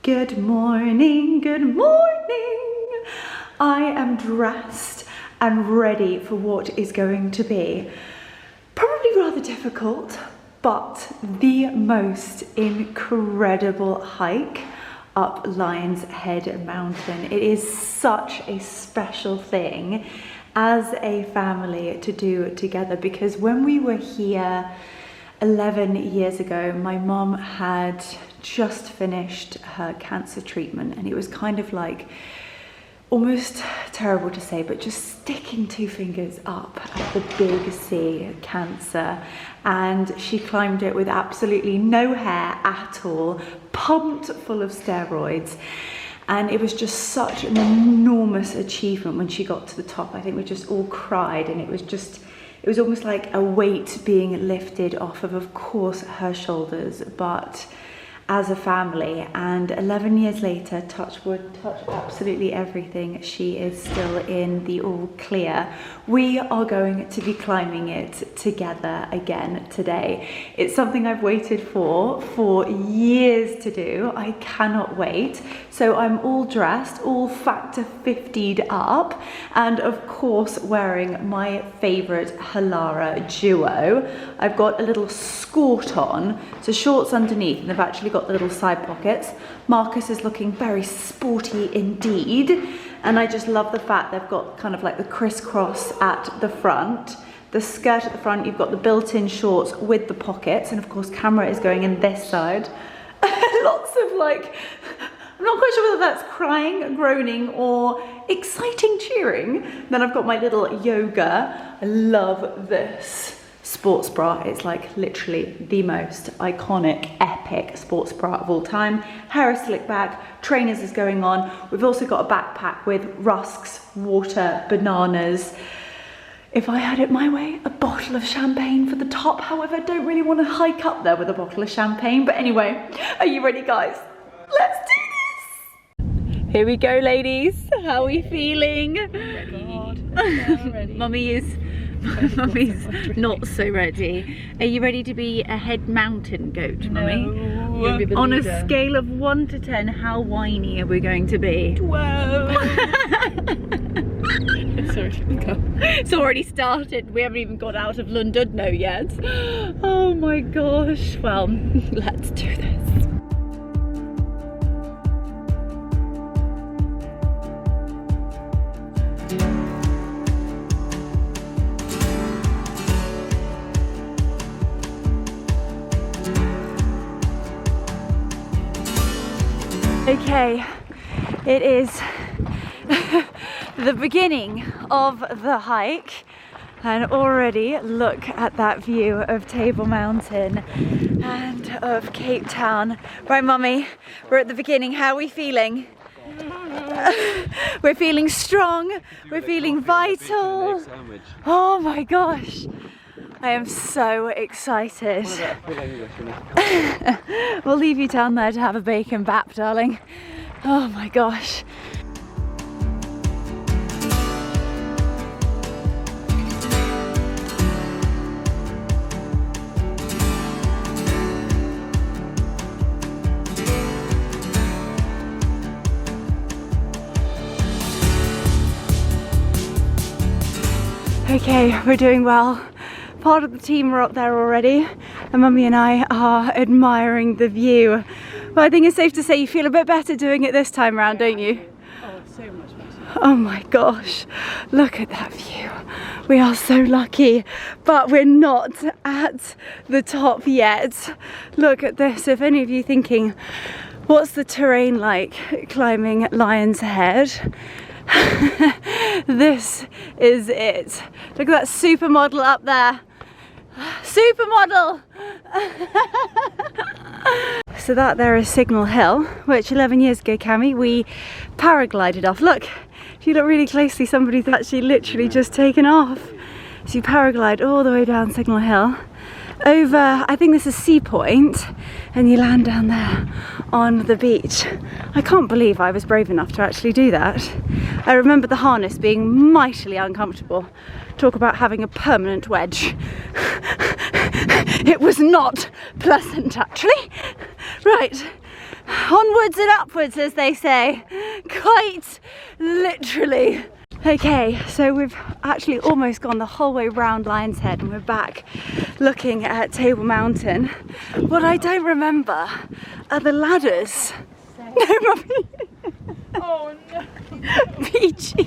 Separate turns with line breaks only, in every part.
Good morning, good morning. I am dressed and ready for what is going to be probably rather difficult, but the most incredible hike up Lion's Head Mountain. It is such a special thing as a family to do together, because when we were here 11 years ago, my mom had just finished her cancer treatment, and it was kind of like almost terrible to say, but just sticking two fingers up at the big C, cancer. And she climbed it with absolutely no hair at all, pumped full of steroids. And it was just such an enormous achievement when she got to the top. I think we just all cried, and it was almost like a weight being lifted off of course, her shoulders, but as a family. And 11 years later, touch wood, touch absolutely everything, she is still in the all clear. We are going to be climbing it together again today. It's something I've waited for years to do. I cannot wait. So I'm all dressed, all factor 50'd up, and of course wearing my favorite Halara duo. I've got a little skirt on, so shorts underneath, and they've actually got the little side pockets. Marcus is looking very sporty indeed, and I just love the fact they've got kind of like the crisscross at the front, the skirt at the front, you've got the built-in shorts with the pockets, and of course camera is going in this side. Lots of like, I'm not quite sure whether that's crying, groaning, or exciting cheering. Then I've got my little yoga. I love this sports bra. It's like literally the most iconic, epic sports bra of all time. Hair is slicked back, trainers is going on. We've also got a backpack with rusks, water, bananas. If I had it my way, a bottle of champagne for the top. However, I don't really want to hike up there with a bottle of champagne. But anyway, are you ready, guys? Let's do this! Here we go, ladies. How are we feeling? Mummy's not so ready. Are you ready to be a head mountain goat, Mummy? No. On a scale of 1 to 10, how whiny are we going to be? 12. It's already started. We haven't even got out of Llandudno yet. Oh my gosh. Well, let's do this. Okay, it is the beginning of the hike, and already look at that view of Table Mountain and of Cape Town. Right, Mummy, we're at the beginning. How are we feeling? We're feeling strong, we're feeling vital. Oh my gosh. I am so excited. We'll leave you down there to have a bacon bap, darling. Oh my gosh. Okay, we're doing well. Part of the team are up there already, and Mummy and I are admiring the view. Well, I think it's safe to say you feel a bit better doing it this time around, don't you?
Oh, so much better.
Oh my gosh, look at that view. We are so lucky, but we're not at the top yet. Look at this. If any of you thinking, what's the terrain like climbing Lion's Head? This is it. Look at that supermodel up there. Supermodel! So that there is Signal Hill, which 11 years ago, Cammy, we paraglided off. Look, if you look really closely, somebody's actually literally just taken off. So you paraglide all the way down Signal Hill, over, I think this is Sea Point, and you land down there on the beach. I can't believe I was brave enough to actually do that. I remember the harness being mightily uncomfortable. Talk about having a permanent wedge. It was not pleasant, actually. Right, Onwards and upwards, as they say, quite literally. Okay, so we've actually almost gone the whole way round Lion's Head and we're back looking at Table Mountain. What I don't remember are the ladders. No, Mummy.
Oh no.
Peachy.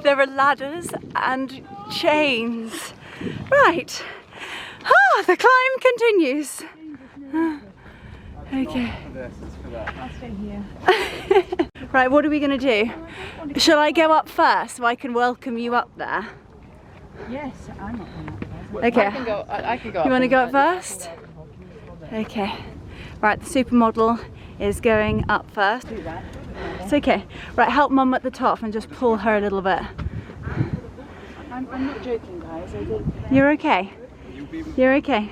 There are ladders and chains. Right. Ah, the climb continues. Okay.
I'll stay here.
Right, what are we going to do? Shall I go up first so I can welcome you up there?
Yes, I'm not going up.
Okay.
I can go up.
You want to go up first? Okay. Right, the supermodel is going up first.
Do that.
It's okay. Right, help Mum at the top and just pull her a little bit.
I'm not joking, guys. I did.
You're okay. You're okay.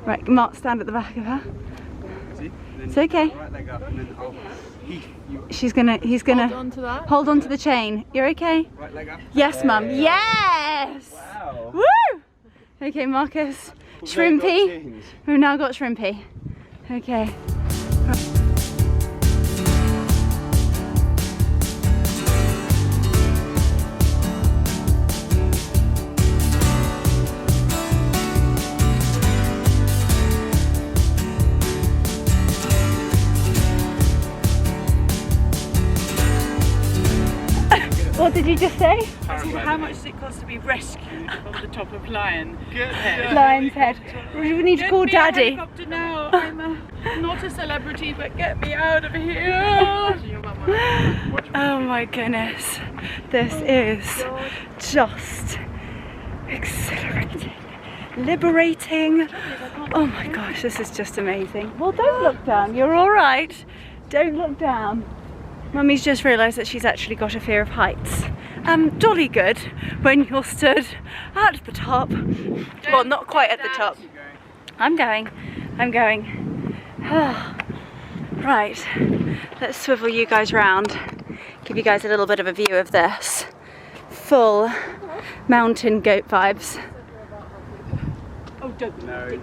Right, Mark, stand at the back of her. It's okay.
Right leg up and then
He's gonna
Hold on to that.
hold on to the chain. You're okay?
right leg up.
Yes, Mum. Yes!
Wow.
Woo! Okay, Marcus. Shrimpy. We've now got Shrimpy. Okay. What did you just say?
How much does it cost to be rescued from the top of Lion?
Lion's Head. We need to call
Get
Daddy.
me a helicopter now. I'm not a celebrity, but get me out of here.
Oh my goodness. This is just exhilarating, liberating. Oh my gosh, this is just amazing. Well, don't look down. You're all right. Don't look down. Mummy's just realised that she's actually got a fear of heights. Jolly good when you're stood at the top. Well, not quite at the top. I'm going. Right, let's swivel you guys round. Give you guys a little bit of a view of this. Full mountain goat vibes.
Oh, don't.
No, he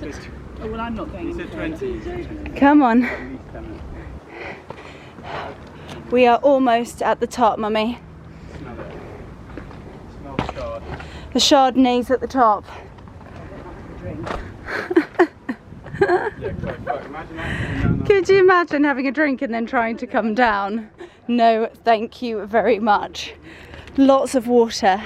said
Oh, well, I'm not going.
he said 20.
Come on.
At least 10 minutes.
We are almost at the top, Mummy.
Smell it. Smell the shard.
The Chardonnay's at the top.
Yeah, quite. Imagine that coming down that.
Could you imagine having a drink and then trying to come down? No, thank you very much. Lots of water.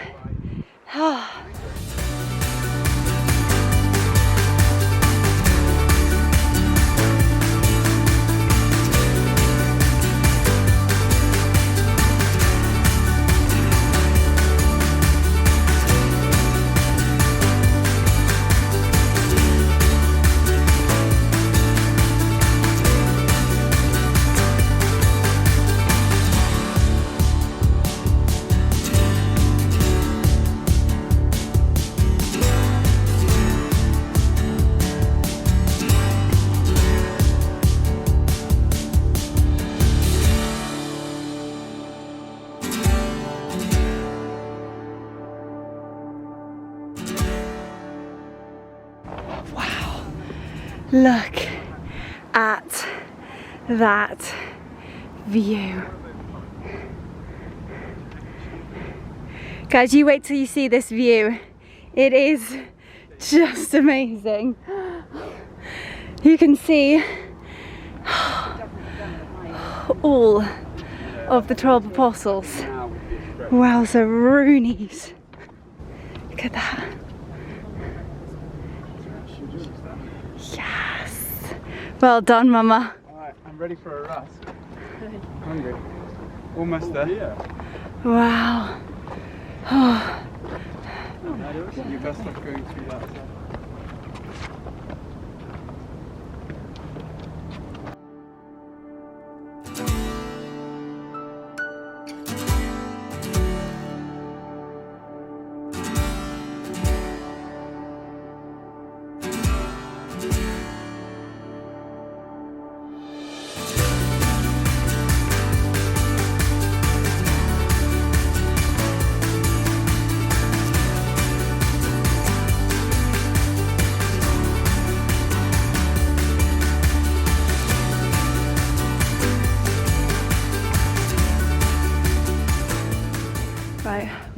Look at that view. Guys, you wait till you see this view. It is just amazing. You can see all of the 12 apostles. Wowza Roonies. Look at that. Yes. Well done, Mama.
Alright, I'm ready for a rest. Hungry. Almost there.
Wow. Oh.
You best off going through that.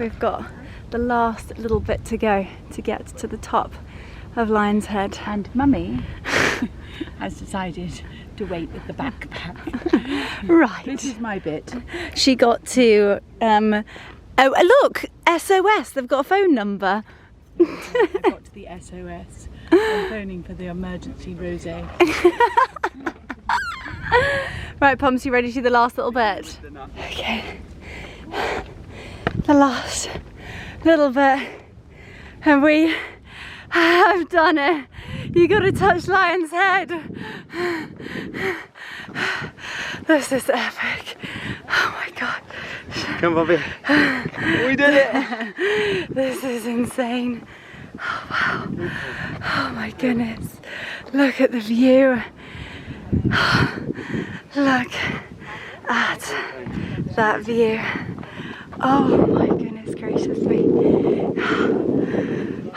we've got the last little bit to go to get to the top of Lion's Head.
And Mummy has decided to wait with the backpack.
Right.
This is my bit.
She got to, oh look, SOS, they've got a phone number.
I got to the SOS. I'm phoning for the emergency rosé.
Right, Pumps, you ready to do the last little bit? Okay. The last little bit. And we have done it. You gotta touch Lion's Head. This is epic. Oh my god.
Come, Bobby. We did it.
This is insane. Oh wow. Oh my goodness. Look at the view. Look at that view. Oh my goodness gracious me.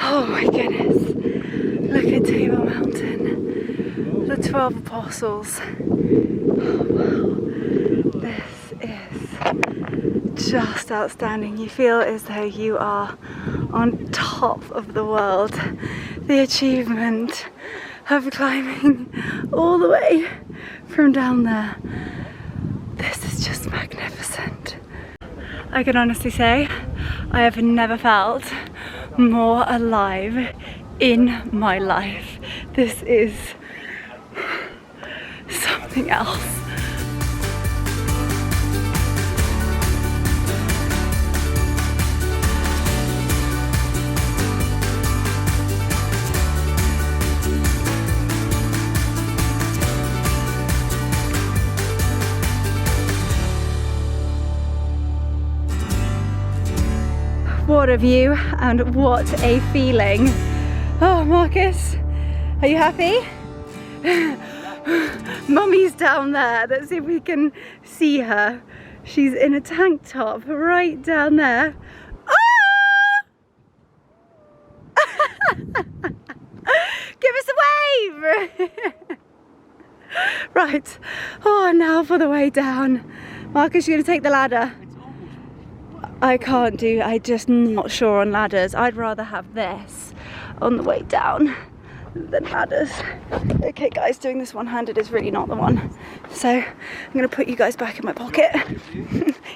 Oh my goodness. Look at Table Mountain. The 12 Apostles. Oh wow. This is just outstanding. You feel as though you are on top of the world. The achievement of climbing all the way from down there. This is just magnificent. I can honestly say I have never felt more alive in my life. This is something else. What a view and what a feeling. Oh, Marcus, are you happy? Mummy's down there. Let's see if we can see her. She's in a tank top right down there. Ah! Give us a wave! Right. Oh, now for the way down. Marcus, you're going to take the ladder. I can't do, I'm just not sure on ladders. I'd rather have this on the way down than ladders. Okay guys, doing this one-handed is really not the one. So I'm gonna put you guys back in my pocket.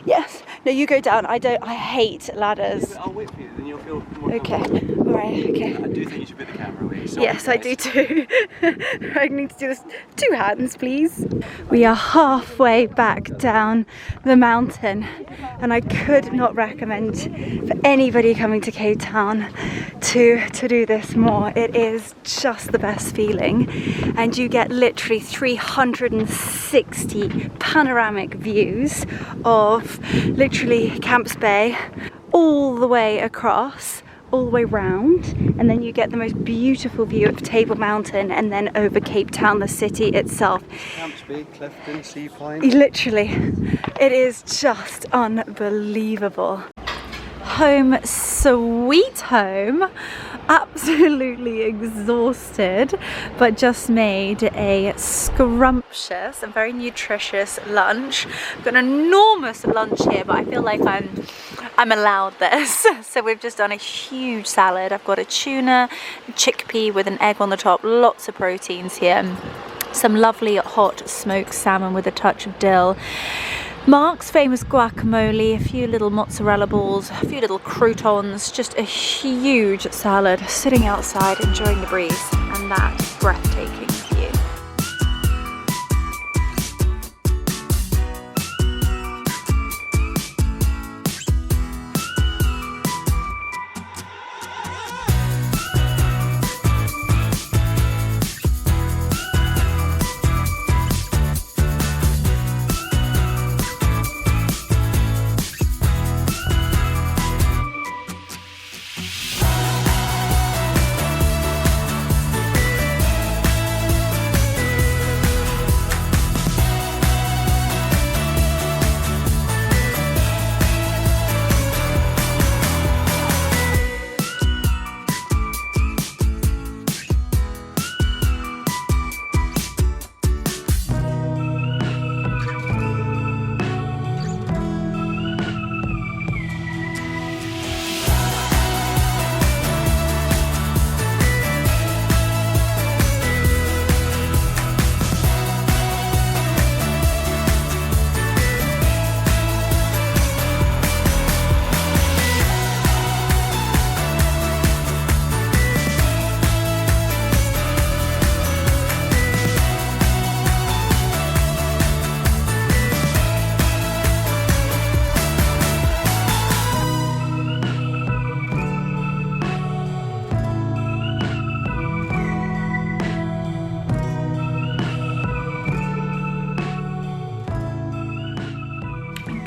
Yes, no, you go down. I hate ladders.
I'll wait for you, then you'll feel more
Okay, all right, okay.
I do think you should put the camera away.
Yes, I do too. I need to do this 2 hands, please. We are halfway back down the mountain, and I could not recommend for anybody coming to Cape Town to do this more. It is just the best feeling, and you get literally 360 panoramic views of literally Camps Bay all the way across, all the way round, and then you get the most beautiful view of Table Mountain and then over Cape Town, the city itself.
Camps Bay, Clifton, Sea Pine.
Literally, it is just unbelievable. Home sweet home. Absolutely exhausted, but just made a scrumptious and very nutritious lunch. I've got an enormous lunch here, but I feel like I'm allowed this. So we've just done a huge salad. I've got a tuna, chickpea with an egg on the top, lots of proteins here. Some lovely hot smoked salmon with a touch of dill. Mark's famous guacamole, a few little mozzarella balls, a few little croutons, just a huge salad, sitting outside enjoying the breeze and that breathtaking view.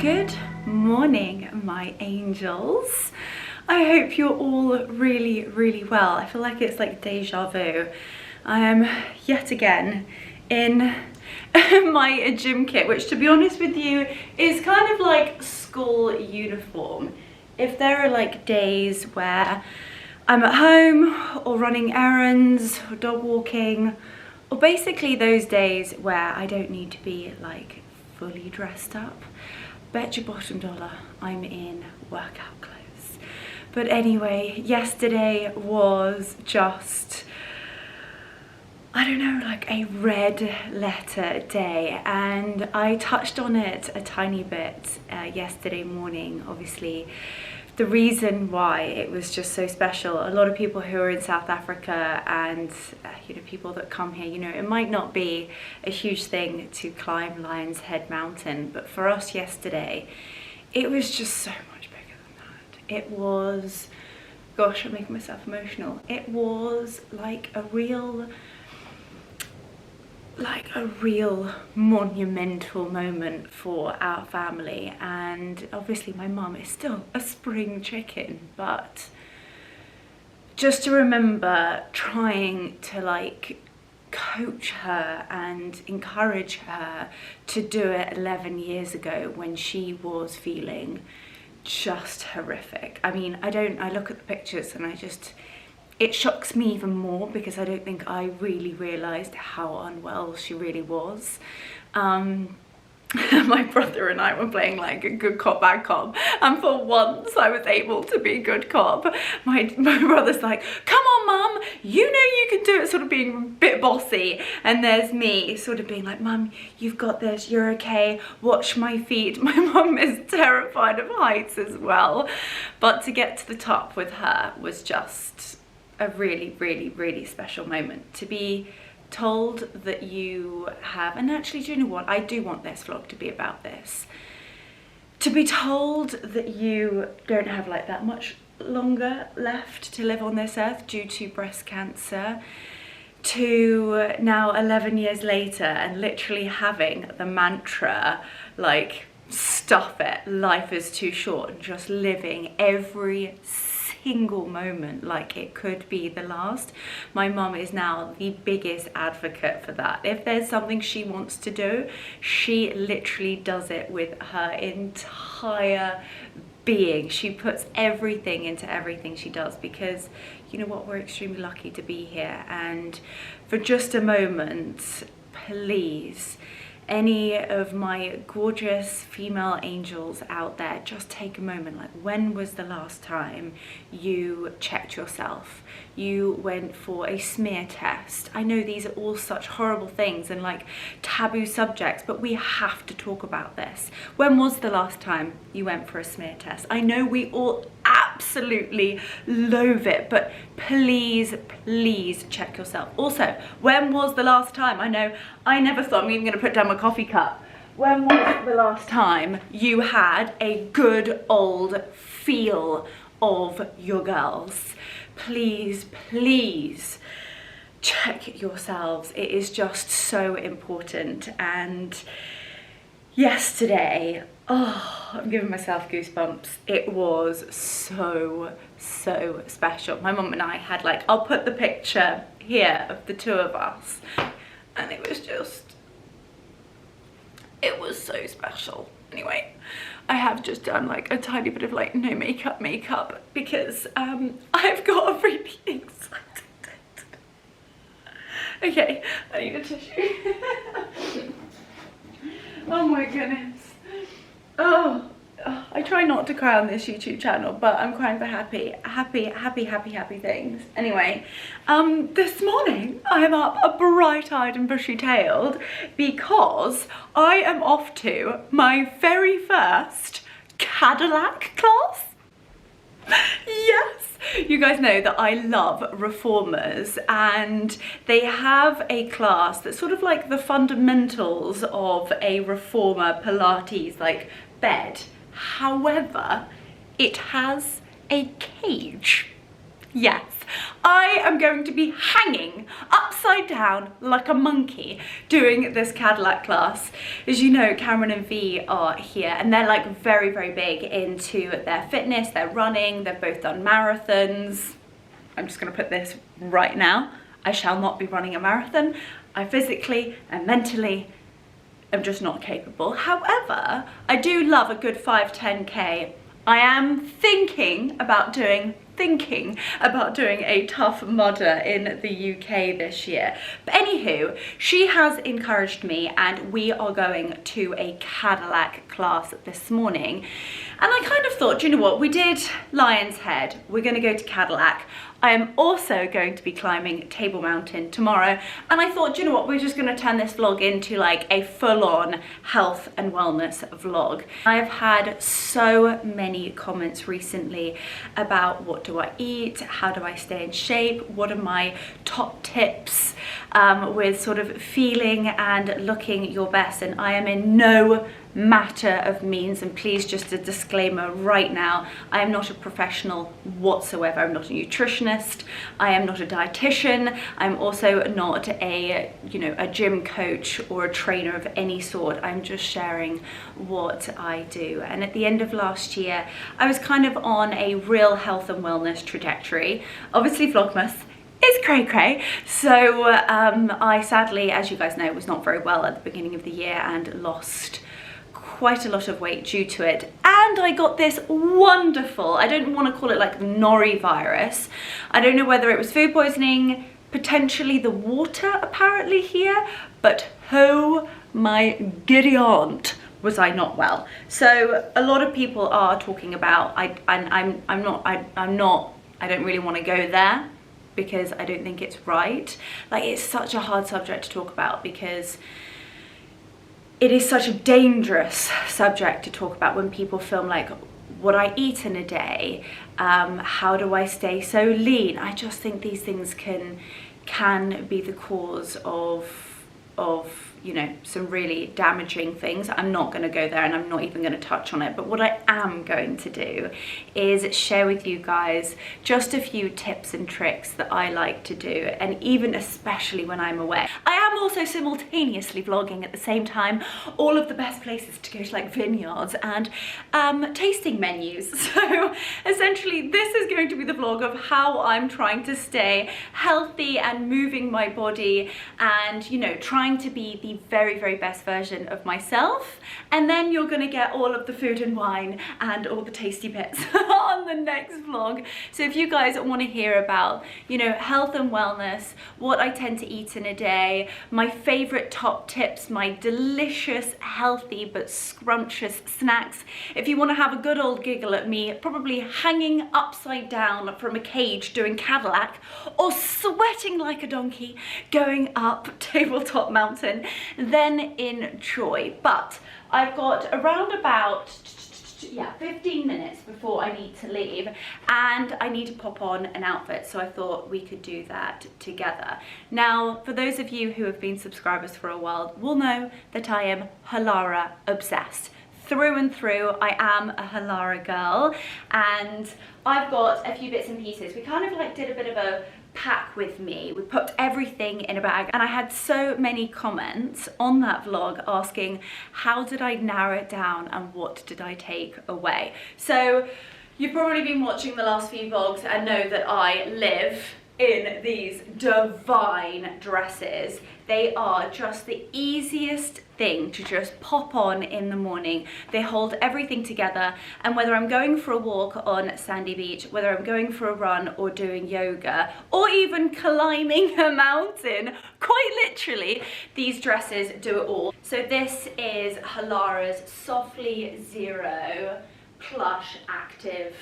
Good morning, my angels. I hope you're all really, really well. I feel like it's like deja vu. I am yet again in my gym kit, which to be honest with you is kind of like school uniform. If there are like days where I'm at home or running errands or dog walking, or basically those days where I don't need to be like fully dressed up, bet your bottom dollar I'm in workout clothes. But anyway, yesterday was just, I don't know, like a red letter day, and I touched on it a tiny bit yesterday morning. Obviously, the reason why it was just so special, a lot of people who are in South Africa and you know, people that come here, you know, it might not be a huge thing to climb Lion's Head Mountain, but for us yesterday, it was just so much bigger than that. It was, gosh, I'm making myself emotional. It was like a real monumental moment for our family. And obviously my mum is still a spring chicken, but just to remember trying to like coach her and encourage her to do it 11 years ago when she was feeling just horrific. I mean, I look at the pictures and it shocks me even more because I don't think I really realised how unwell she really was. My brother and I were playing like a good cop, bad cop, and for once I was able to be a good cop. My brother's like, come on mum, you know you can do it, sort of being a bit bossy, and there's me sort of being like, mum, you've got this, you're okay, watch my feet. My mum is terrified of heights as well, but to get to the top with her was just a really, really, really special moment. To be told that you have, and actually, do you know what, I do want this vlog to be about this, to be told that you don't have like that much longer left to live on this earth due to breast cancer, to now 11 years later and literally having the mantra like, stuff it, life is too short, and just living every single moment like it could be the last. My mum is now the biggest advocate for that. If there's something she wants to do, she literally does it with her entire being. She puts everything into everything she does, because you know what, we're extremely lucky to be here. And for just a moment, please, any of my gorgeous female angels out there, just take a moment. Like, when was the last time you checked yourself? You went for a smear test? I know these are all such horrible things and like taboo subjects, but we have to talk about this. When was the last time you went for a smear test? I know we all absolutely loathe it, but please, please check yourself. Also, when was the last time, I know I never thought, I'm even going to put down my coffee cup, when was the last time you had a good old feel of your girls? Please, please check yourselves. It is just so important. And yesterday, oh, I'm giving myself goosebumps. It was so, so special. My mum and I had like, I'll put the picture here of the two of us, and it was just, it was so special. Anyway, I have just done like a tiny bit of like no makeup because I've got really excited. Okay, I need a tissue. Oh my goodness. Oh, I try not to cry on this YouTube channel, but I'm crying for happy things. Anyway, this morning I am up bright-eyed and bushy-tailed because I am off to my very first Cadillac class. Yes, you guys know that I love reformers, and they have a class that's sort of like the fundamentals of a reformer Pilates like bed. However, it has a cage. Yes, I am going to be hanging upside down like a monkey doing this Cadillac class. As you know, Cameron and V are here and they're like very, very big into their fitness, their running, they've both done marathons. I'm just gonna put this right now. I shall not be running a marathon. I physically and mentally am just not capable. However, I do love a good 5-10K. I am thinking about doing a Tough Mudder in the UK this year. But anywho, she has encouraged me and we are going to a Cadillac class this morning. And I kind of thought, do you know what, we did Lion's Head, we're gonna go to Cadillac. I am also going to be climbing Table Mountain tomorrow. And I thought, do you know what, we're just gonna turn this vlog into like a full-on health and wellness vlog. I have had so many comments recently about what do I eat, how do I stay in shape, what are my top tips with sort of feeling and looking your best. And I am in no matter of means, and please, just a disclaimer right now, I am not a professional whatsoever. I'm not a nutritionist, I am not a dietitian, I'm also not a gym coach or a trainer of any sort. I'm just sharing what I do. And at the end of last year I was kind of on a real health and wellness trajectory. Obviously Vlogmas is cray cray, so I sadly, as you guys know, was not very well at the beginning of the year and lost quite a lot of weight due to it. And I got this wonderful, I don't want to call it like norovirus. I don't know whether it was food poisoning, potentially the water apparently here, but oh my giddy aunt was I not well. So a lot of people are talking about, I don't really want to go there because I don't think it's right. Like, it's such a hard subject to talk about because it is such a dangerous subject to talk about when people film like what I eat in a day, how do I stay so lean. I just think these things can be the cause of you know, some really damaging things. I'm not going to go there and I'm not even going to touch on it, but what I am going to do is share with you guys just a few tips and tricks that I like to do, and even especially when I'm away. I am also simultaneously vlogging at the same time all of the best places to go to, like vineyards and tasting menus. So essentially this is going to be the vlog of how I'm trying to stay healthy and moving my body and, you know, trying to be the very, very best version of myself. And then you're gonna get all of the food and wine and all the tasty bits on the next vlog. So if you guys want to hear about, you know, health and wellness, what I tend to eat in a day, my favorite top tips, my delicious, healthy but scrumptious snacks, if you want to have a good old giggle at me probably hanging upside down from a cage doing Cadillac, or sweating like a donkey going up Tabletop Mountain, then enjoy. But I've got around about 15 minutes before I need to leave and I need to pop on an outfit, so I thought we could do that together. Now, for those of you who have been subscribers for a while will know that I am Halara obsessed. Through and through, I am a Halara girl, and I've got a few bits and pieces. We kind of like did a bit of a pack with me. We put everything in a bag, and I had so many comments on that vlog asking how did I narrow it down and what did I take away. So you've probably been watching the last few vlogs and know that I live in these divine dresses. They are just the easiest thing to just pop on in the morning. They hold everything together, and whether I'm going for a walk on Sandy Beach, whether I'm going for a run or doing yoga or even climbing a mountain, quite literally, these dresses do it all. So this is Halara's Softly Zero Plush Active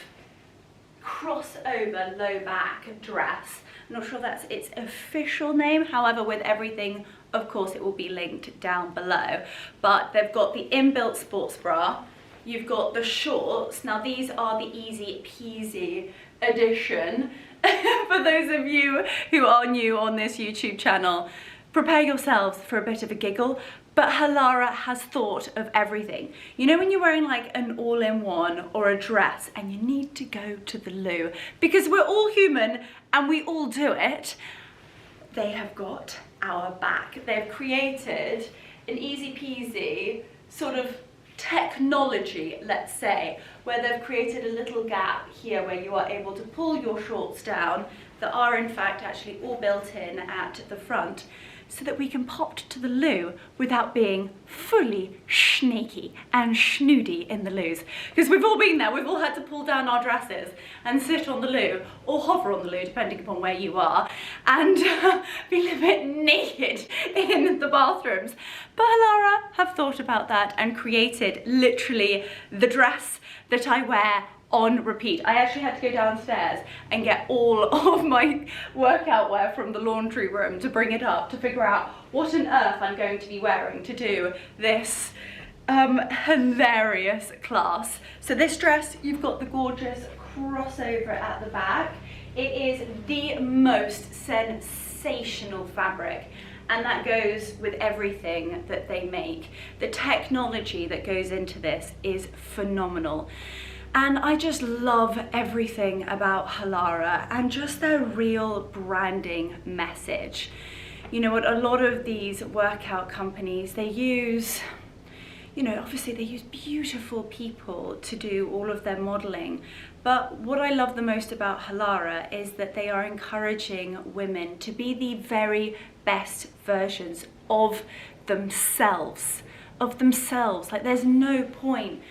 crossover low back dress. I'm not sure that's its official name, however, with everything, of course, it will be linked down below. But they've got the inbuilt sports bra, you've got the shorts. Now these are the easy peasy edition. For those of you who are new on this YouTube channel, prepare yourselves for a bit of a giggle. But Halara has thought of everything. You know when you're wearing like an all-in-one or a dress and you need to go to the loo because we're all human and we all do it, they have got our back. They've created an easy peasy sort of technology, let's say, where they've created a little gap here where you are able to pull your shorts down that are in fact actually all built in at the front, so that we can pop to the loo without being fully snaky and snoody in the loos. Because we've all been there, we've all had to pull down our dresses and sit on the loo, or hover on the loo, depending upon where you are, and be a little bit naked in the bathrooms. But Halara have thought about that and created literally the dress that I wear on repeat. I actually had to go downstairs and get all of my workout wear from the laundry room to bring it up to figure out what on earth I'm going to be wearing to do this hilarious class. So this dress, you've got the gorgeous crossover at the back. It is the most sensational fabric, and that goes with everything that they make. The technology that goes into this is phenomenal. And I just love everything about Halara and just their real branding message. You know what, a lot of these workout companies, they use, you know, obviously they use beautiful people to do all of their modeling. But what I love the most about Halara is that they are encouraging women to be the very best versions of themselves. Like there's no point,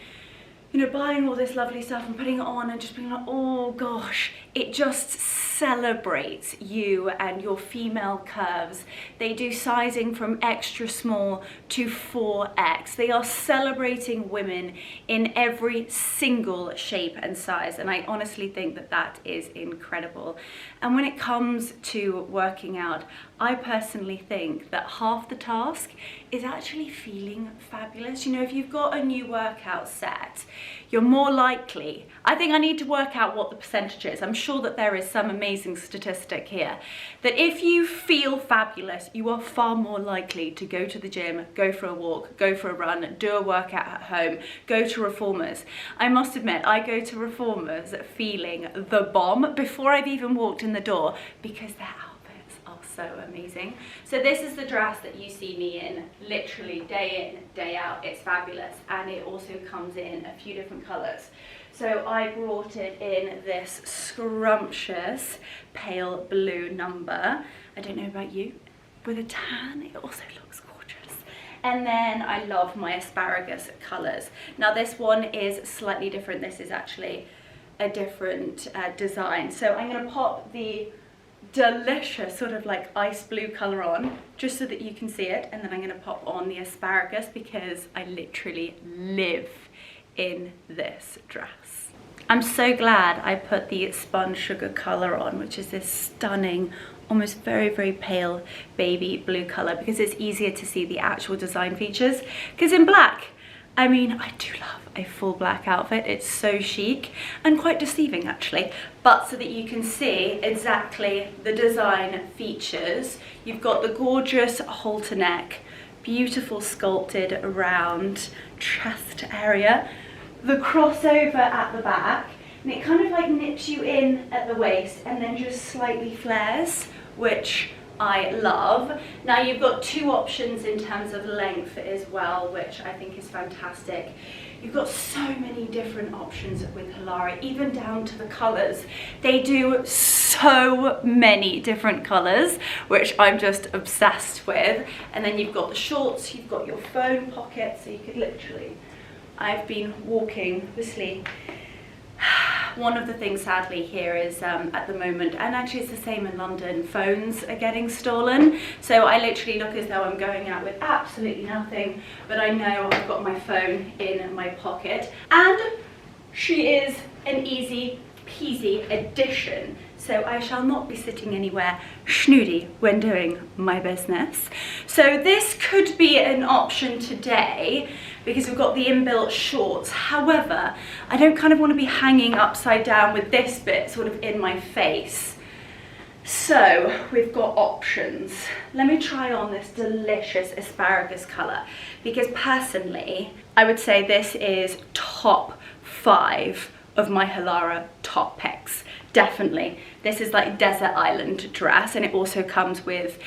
you know, buying all this lovely stuff and putting it on and just being like, oh gosh, it just celebrates you and your female curves. They do sizing from extra small to 4X. They are celebrating women in every single shape and size, and I honestly think that that is incredible. And when it comes to working out, I personally think that half the task is actually feeling fabulous. You know, if you've got a new workout set, you're more likely, I think I need to work out what the percentage is. I'm sure that there is some amazing statistic here, that if you feel fabulous, you are far more likely to go to the gym, go for a walk, go for a run, do a workout at home, go to reformers. I must admit, I go to reformers feeling the bomb before I've even walked in the door, because they're so amazing. So this is the dress that you see me in literally day in, day out. It's fabulous, and it also comes in a few different colors. So I brought it in this scrumptious pale blue number. I don't know about you, with a tan, it also looks gorgeous. And then I love my asparagus colors. Now this one is slightly different. This is actually a different design. So I'm going to pop the delicious sort of like ice blue color on just so that you can see it, and then I'm going to pop on the asparagus because I literally live in this dress. I'm so glad I put the spun sugar color on, which is this stunning, almost very, very pale baby blue color, because it's easier to see the actual design features. Because in black, I mean, I do love a full black outfit. It's so chic and quite deceiving actually, but so that you can see exactly the design features. You've got the gorgeous halter neck, beautiful sculpted round chest area, the crossover at the back, and it kind of like nips you in at the waist and then just slightly flares, which I love. Now you've got two options in terms of length as well, which I think is fantastic. You've got so many different options with Halara, even down to the colors. They do so many different colors, which I'm just obsessed with. And then you've got the shorts, you've got your phone pocket, so you could literally, I've been walking, obviously. One of the things sadly here is at the moment, and actually it's the same in London, phones are getting stolen. So I literally look as though I'm going out with absolutely nothing, but I know I've got my phone in my pocket. And she is an easy peasy addition. So I shall not be sitting anywhere snoody when doing my business. So this could be an option today because we've got the inbuilt shorts. However, I don't kind of want to be hanging upside down with this bit sort of in my face. So we've got options. Let me try on this delicious asparagus colour, because personally I would say this is top 5 of my Halara top picks. Definitely. This is like desert island dress, and it also comes with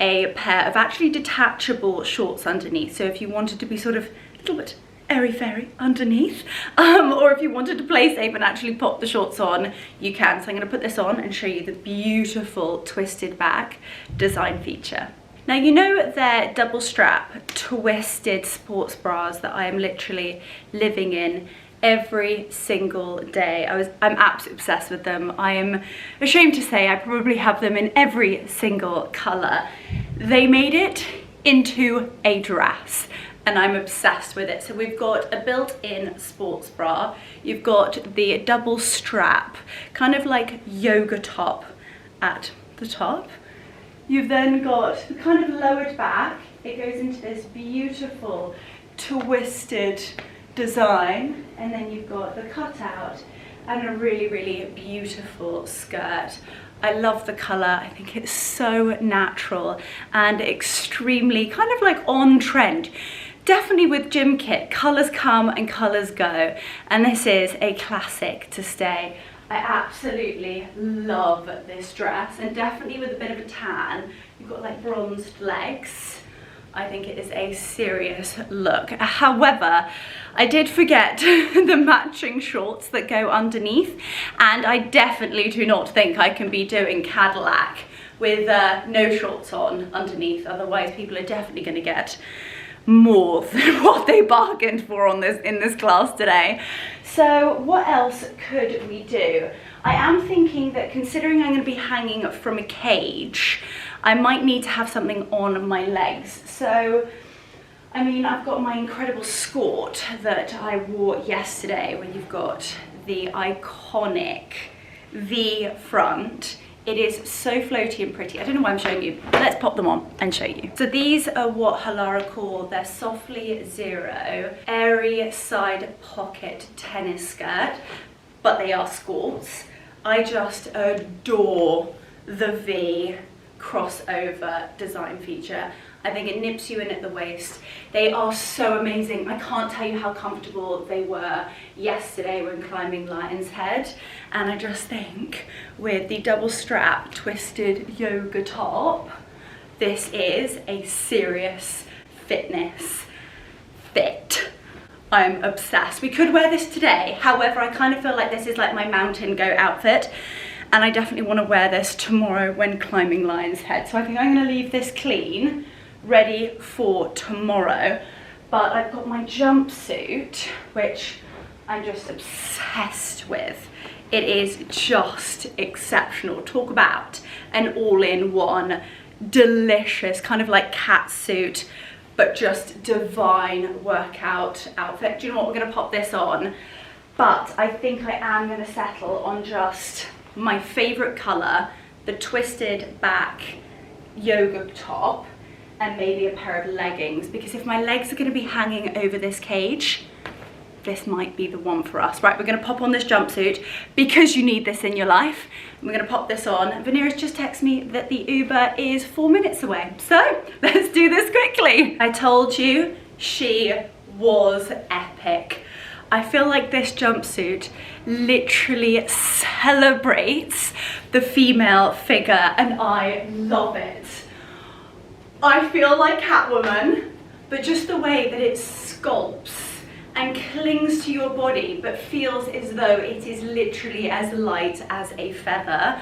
a pair of actually detachable shorts underneath. So if you wanted to be sort of a little bit airy-fairy underneath, or if you wanted to play safe and actually pop the shorts on, you can. So I'm going to put this on and show you the beautiful twisted back design feature. Now, you know their double strap twisted sports bras that I am literally living in every single day. I'm absolutely obsessed with them. I am ashamed to say I probably have them in every single colour. They made it into a dress, and I'm obsessed with it. So we've got a built-in sports bra, you've got the double strap, kind of like yoga top at the top. You've then got the kind of lowered back. It goes into this beautiful twisted design, and then you've got the cutout and a really, really beautiful skirt. I love the colour. I think it's so natural and extremely kind of like on trend. Definitely with gym kit, colours come and colours go, and this is a classic to stay. I absolutely love this dress, and definitely with a bit of a tan. You've got like bronzed legs. I think it is a serious look. However, I did forget the matching shorts that go underneath, and I definitely do not think I can be doing Cadillac with no shorts on underneath. Otherwise, people are definitely going to get more than what they bargained for on in this class today. So what else could we do? I am thinking that, considering I'm going to be hanging from a cage, I might need to have something on my legs. So, I mean, I've got my incredible skirt that I wore yesterday, where you've got the iconic V front. It is so floaty and pretty. I don't know why I'm showing you. Let's pop them on and show you. So these are what Halara call their Softly Zero airy side pocket tennis skirt, but they are skirts. I just adore the V crossover design feature. I think it nips you in at the waist. They are so amazing. I can't tell you how comfortable they were yesterday when climbing Lion's Head. And I just think with the double strap twisted yoga top, this is a serious fitness fit. I'm obsessed. We could wear this today. However, I kind of feel like this is like my mountain goat outfit, and I definitely want to wear this tomorrow when climbing Lion's Head. So I think I'm going to leave this clean, ready for tomorrow. But I've got my jumpsuit, which I'm just obsessed with. It is just exceptional. Talk about an all-in-one, delicious, kind of like cat suit, but just divine workout outfit. Do you know what? We're going to pop this on. But I think I am going to settle on just my favourite colour, the twisted back yoga top, and maybe a pair of leggings, because if my legs are going to be hanging over this cage, this might be the one for us. Right, we're going to pop on this jumpsuit because you need this in your life. We're going to pop this on. Vanira's just texted me that the Uber is 4 minutes away. So let's do this quickly. I told you she was epic. I feel like this jumpsuit literally celebrates the female figure, and I love it. I feel like Catwoman, but just the way that it sculpts and clings to your body, but feels as though it is literally as light as a feather.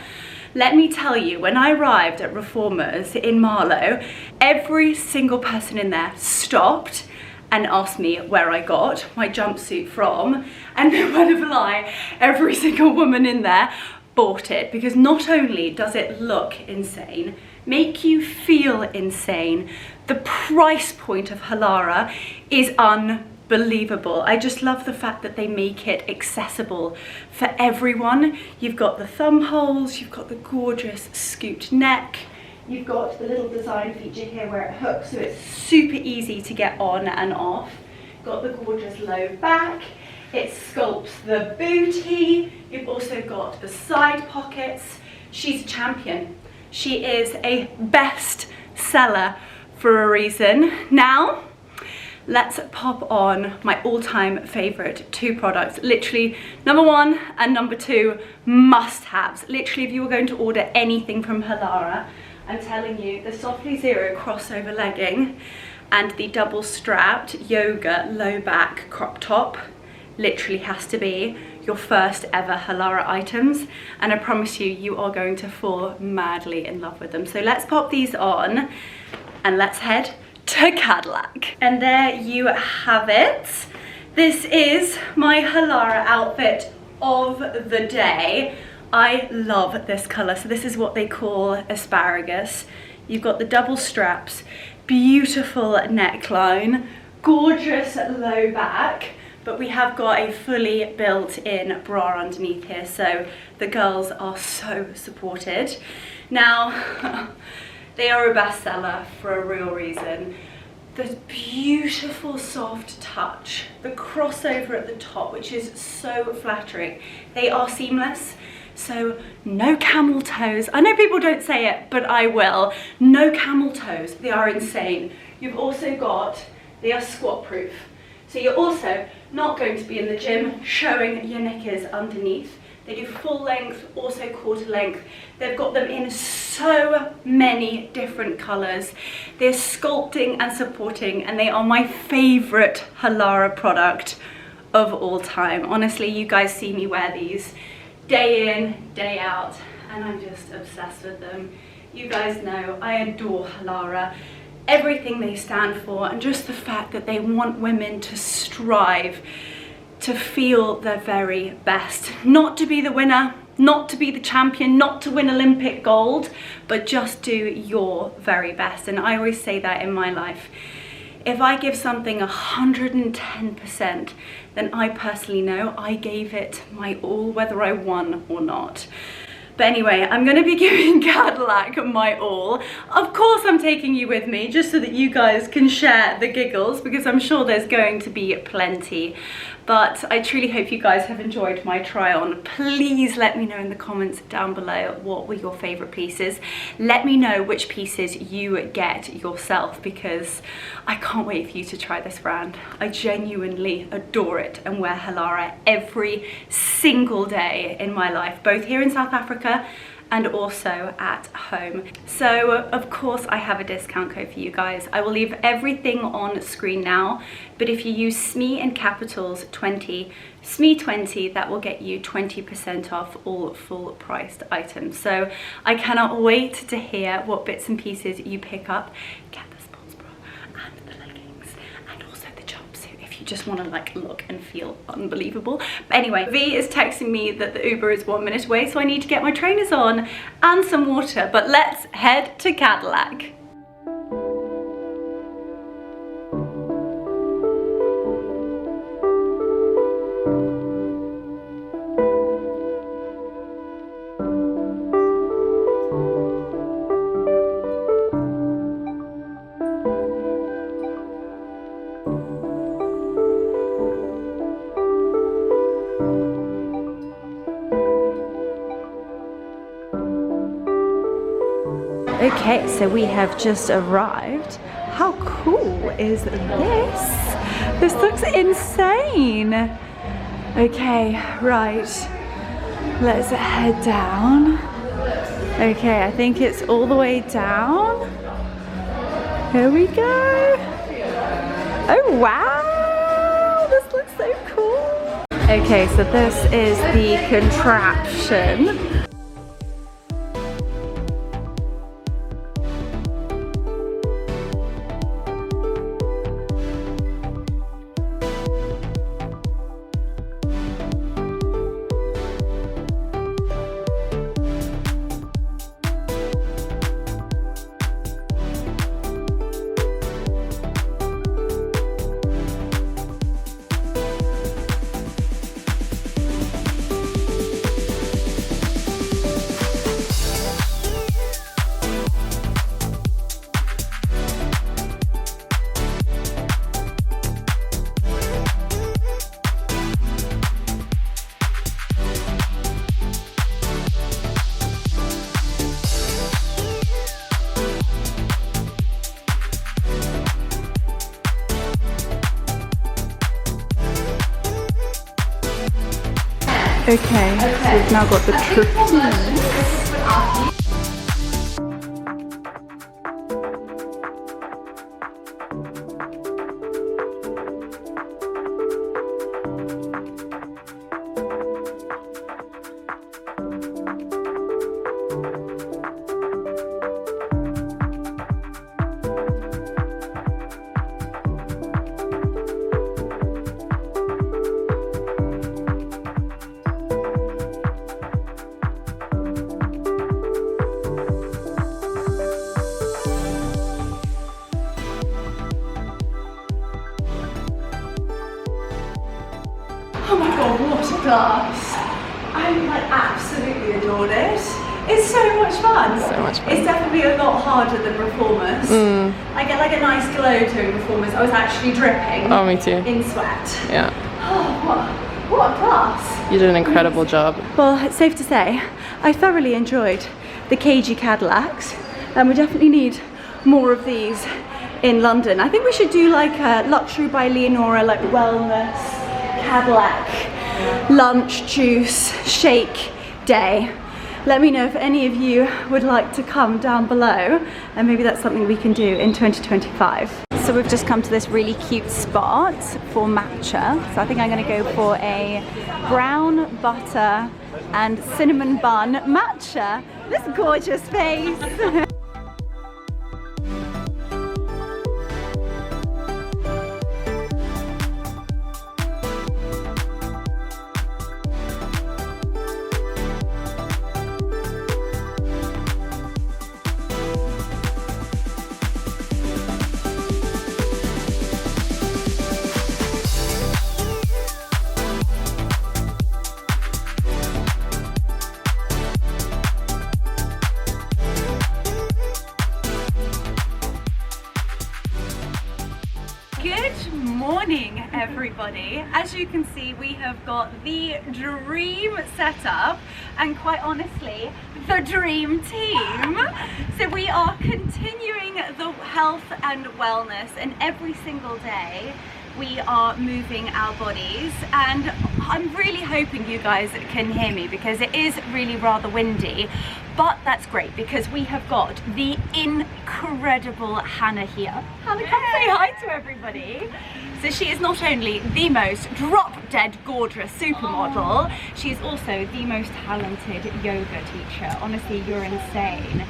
Let me tell you, when I arrived at Reformers in Marlow, every single person in there stopped and asked me where I got my jumpsuit from, and no word of a lie, every single woman in there bought it, because not only does it look insane, make you feel insane, the price point of Halara is unbelievable. I just love the fact that they make it accessible for everyone. You've got the thumb holes, you've got the gorgeous scooped neck, you've got the little design feature here where it hooks, so it's super easy to get on and off. Got the gorgeous low back, it sculpts the booty, you've also got the side pockets. She's a champion. She is a best seller for a reason. Now, let's pop on my all-time favorite 2 products. Literally, number 1 and number 2 must-haves. Literally, if you were going to order anything from Halara, I'm telling you, the Softly Zero crossover legging and the double-strapped yoga low-back crop top literally has to be your first ever Halara items, and I promise you, you are going to fall madly in love with them. So let's pop these on and let's head to Cadillac. And there you have it. This is my Halara outfit of the day. I love this color. So this is what they call asparagus. You've got the double straps, beautiful neckline, gorgeous low back, but we have got a fully built-in bra underneath here, so the girls are so supported. Now, they are a bestseller for a real reason. The beautiful soft touch, the crossover at the top, which is so flattering. They are seamless, so no camel toes. I know people don't say it, but I will. No camel toes, they are insane. You've also got, they are squat proof. So you're also not going to be in the gym showing your knickers underneath. They do full length, also quarter length. They've got them in so many different colors. They're sculpting and supporting, and they are my favorite Halara product of all time. Honestly, you guys see me wear these day in, day out, and I'm just obsessed with them. You guys know I adore Halara. Everything they stand for, and just the fact that they want women to strive to feel their very best. Not to be the winner, not to be the champion, not to win Olympic gold, but just do your very best. And I always say that in my life. If I give something 110%, then I personally know I gave it my all, whether I won or not. But anyway, I'm gonna be giving Cadillac my all. Of course I'm taking you with me, just so that you guys can share the giggles, because I'm sure there's going to be plenty. But I truly hope you guys have enjoyed my try on. Please let me know in the comments down below what were your favorite pieces. Let me know which pieces you get yourself, because I can't wait for you to try this brand. I genuinely adore it and wear Halara every single day in my life, both here in South Africa and also at home. So of course I have a discount code for you guys. I will leave everything on screen now, but if you use SME in capitals 20, SME20, that will get you 20% off all full priced items. So I cannot wait to hear what bits and pieces you pick up. Get the sports bra and the leggings and also the jumpsuit if you just want to like look and feel unbelievable. But anyway, V is texting me that the Uber is 1 minute away, so I need to get my trainers on and some water. But let's head to Cadillac. Okay, so we have just arrived. How cool is this? This looks insane. Okay, right. Let's head down. Okay, I think it's all the way down. Here we go. Oh wow, this looks so cool. Okay, so this is the contraption. Okay, so we've now got the trapeze. Oh my god, what a class! I like absolutely adored it. It's so much fun.
So much fun.
It's definitely a lot harder than reformers. I get like a nice glow doing reformers. I was actually dripping.
Oh, me too.
In sweat.
Yeah.
Oh, what a class.
You did an incredible job.
Well, it's safe to say, I thoroughly enjoyed the cagey Cadillacs, and we definitely need more of these in London. I think we should do like a luxury by Leonora, like wellness, Cadillac, lunch, juice, shake day. Let me know if any of you would like to come down below, and maybe that's something we can do in 2025. So we've just come to this really cute spot for matcha. So I think I'm going to go for a brown butter and cinnamon bun matcha. This gorgeous face. Good morning, everybody. As you can see, we have got the dream setup, and quite honestly, the dream team. So we are continuing the health and wellness, and every single day we are moving our bodies, and I'm really hoping you guys can hear me because it is really rather windy, but that's great because we have got the incredible Hannah here. Hannah, come say hi to everybody. So she is not only the most drop-dead gorgeous supermodel, she is also the most talented yoga teacher. Honestly, you're insane.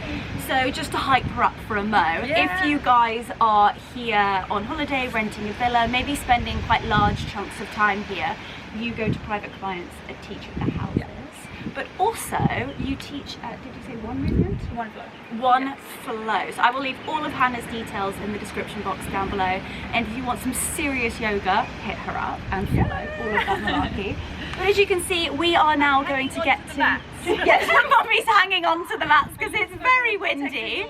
So just to hype her up for a mo, if you guys are here on holiday, renting a villa, maybe spending quite large chunks of time here, you go to private clients and teach at their houses. But also you teach at, did you say one movement? One flow. One flow. So I will leave all of Hannah's details in the description box down below. And if you want some serious yoga, hit her up and follow all of that malarkey. But as you can see, we are now going to get to... Yes, Mummy's hanging on to the mats because it's very windy.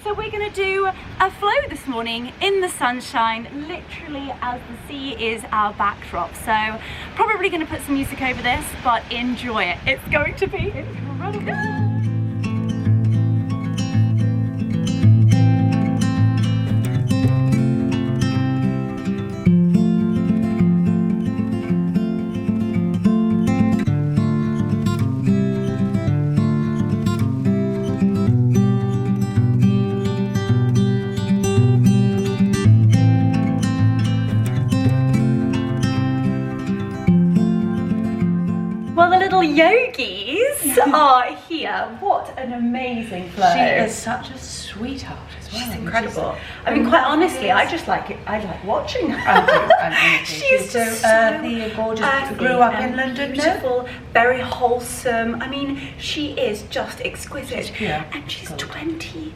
So we're going to do a flow this morning in the sunshine, literally as the sea is our backdrop. So probably going to put some music over this, but enjoy it. It's going to be incredible. Well, the little yogis are here. What an amazing flow.
She is such a sweetheart as well.
She's incredible. I mean, quite honestly, I just like it. I like watching her.
I do. She's so earthy and gorgeous. Grew up in London.
Beautiful, very wholesome. I mean, she is just exquisite.
She's pure.
And she's 22.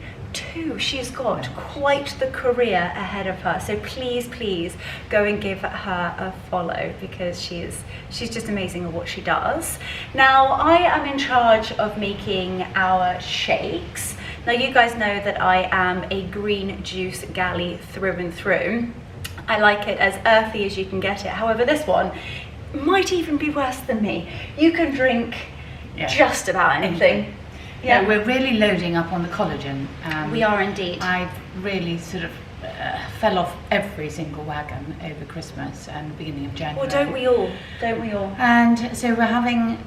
She's got quite the career ahead of her. So please, please go and give her a follow because she's just amazing at what she does. Now, I am in charge of making our shakes. Now, you guys know that I am a green juice galley through and through. I like it as earthy as you can get it. However, this one might even be worse than me. You can drink just about anything.
Yeah, we're really loading up on the collagen.
We are indeed.
I've really sort of fell off every single wagon over Christmas and beginning of January.
Well, don't we all? Don't we all?
And so we're having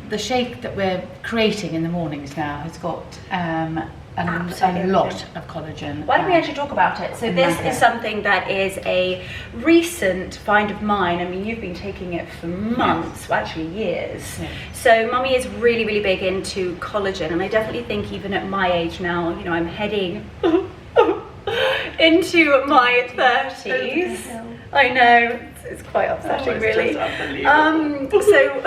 the shake that we're creating in the mornings now has got a lot of collagen.
Why don't we actually talk about it? So this is something that is a recent find of mine. I mean, you've been taking it for months, well, actually years.
Yeah.
So Mummy is really, really big into collagen, and I definitely think even at my age now, you know, I'm heading into my 30s. I know, it's quite upsetting, really. So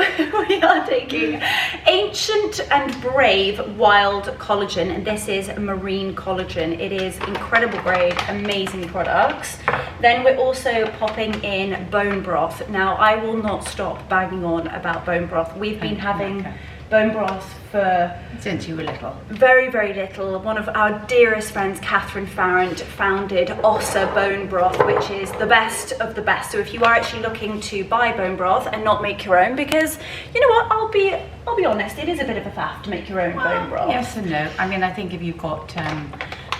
we are taking Ancient and Brave Wild Collagen, and this is marine collagen. It is incredible grade, amazing products. Then we're also popping in bone broth. Now, I will not stop banging on about bone broth. We've been having bone broth for
since you were little.
Very, very little. One of our dearest friends, Catherine Farrant, founded Ossa Bone Broth, which is the best of the best. So if you are actually looking to buy bone broth and not make your own, because you know what, I'll be honest, it is a bit of a faff to make your own bone broth.
Yes and no. I mean, I think if you've got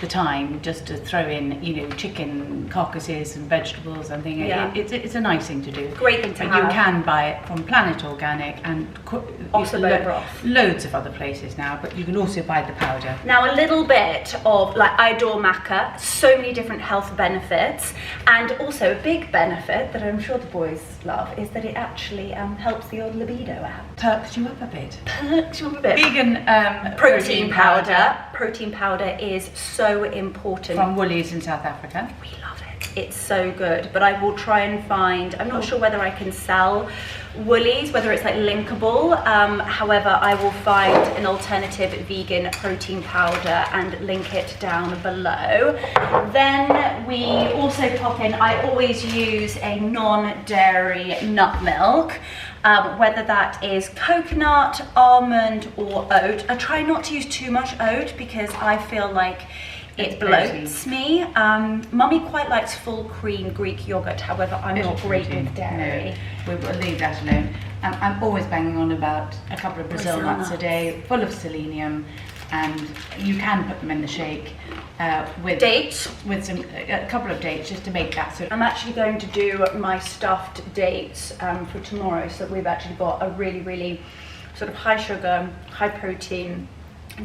the time just to throw in, you know, chicken carcasses and vegetables and things, it's a nice thing to do.
Great thing to have.
You can buy it from Planet Organic and
Ossa Bone Broth.
Loads of other places now, but you can also buy the powder.
Now, a little bit of, like, I adore matcha, so many different health benefits, and also a big benefit that I'm sure the boys love is that it actually helps the old libido out.
Perks you up a bit.
Perks you up a bit.
Vegan
protein powder. Protein powder is so important.
From Woolies in South Africa.
We love it. It's so good, but I will try and find, I'm not sure whether I can sell Woolies, whether it's like linkable. However, I will find an alternative vegan protein powder and link it down below. Then we also pop in, I always use a non-dairy nut milk. Whether that is coconut, almond or oat. I try not to use too much oat because I feel like it bloats me. Mummy quite likes full cream Greek yogurt, however I'm not great with dairy.
No, we'll leave that alone. I'm always banging on about a couple of Brazil nuts a day, full of selenium, and you can put them in the shake with
dates,
with a couple of dates just to make that sort of.
I'm actually going to do my stuffed dates for tomorrow, so we've actually got a really, really sort of high sugar, high protein,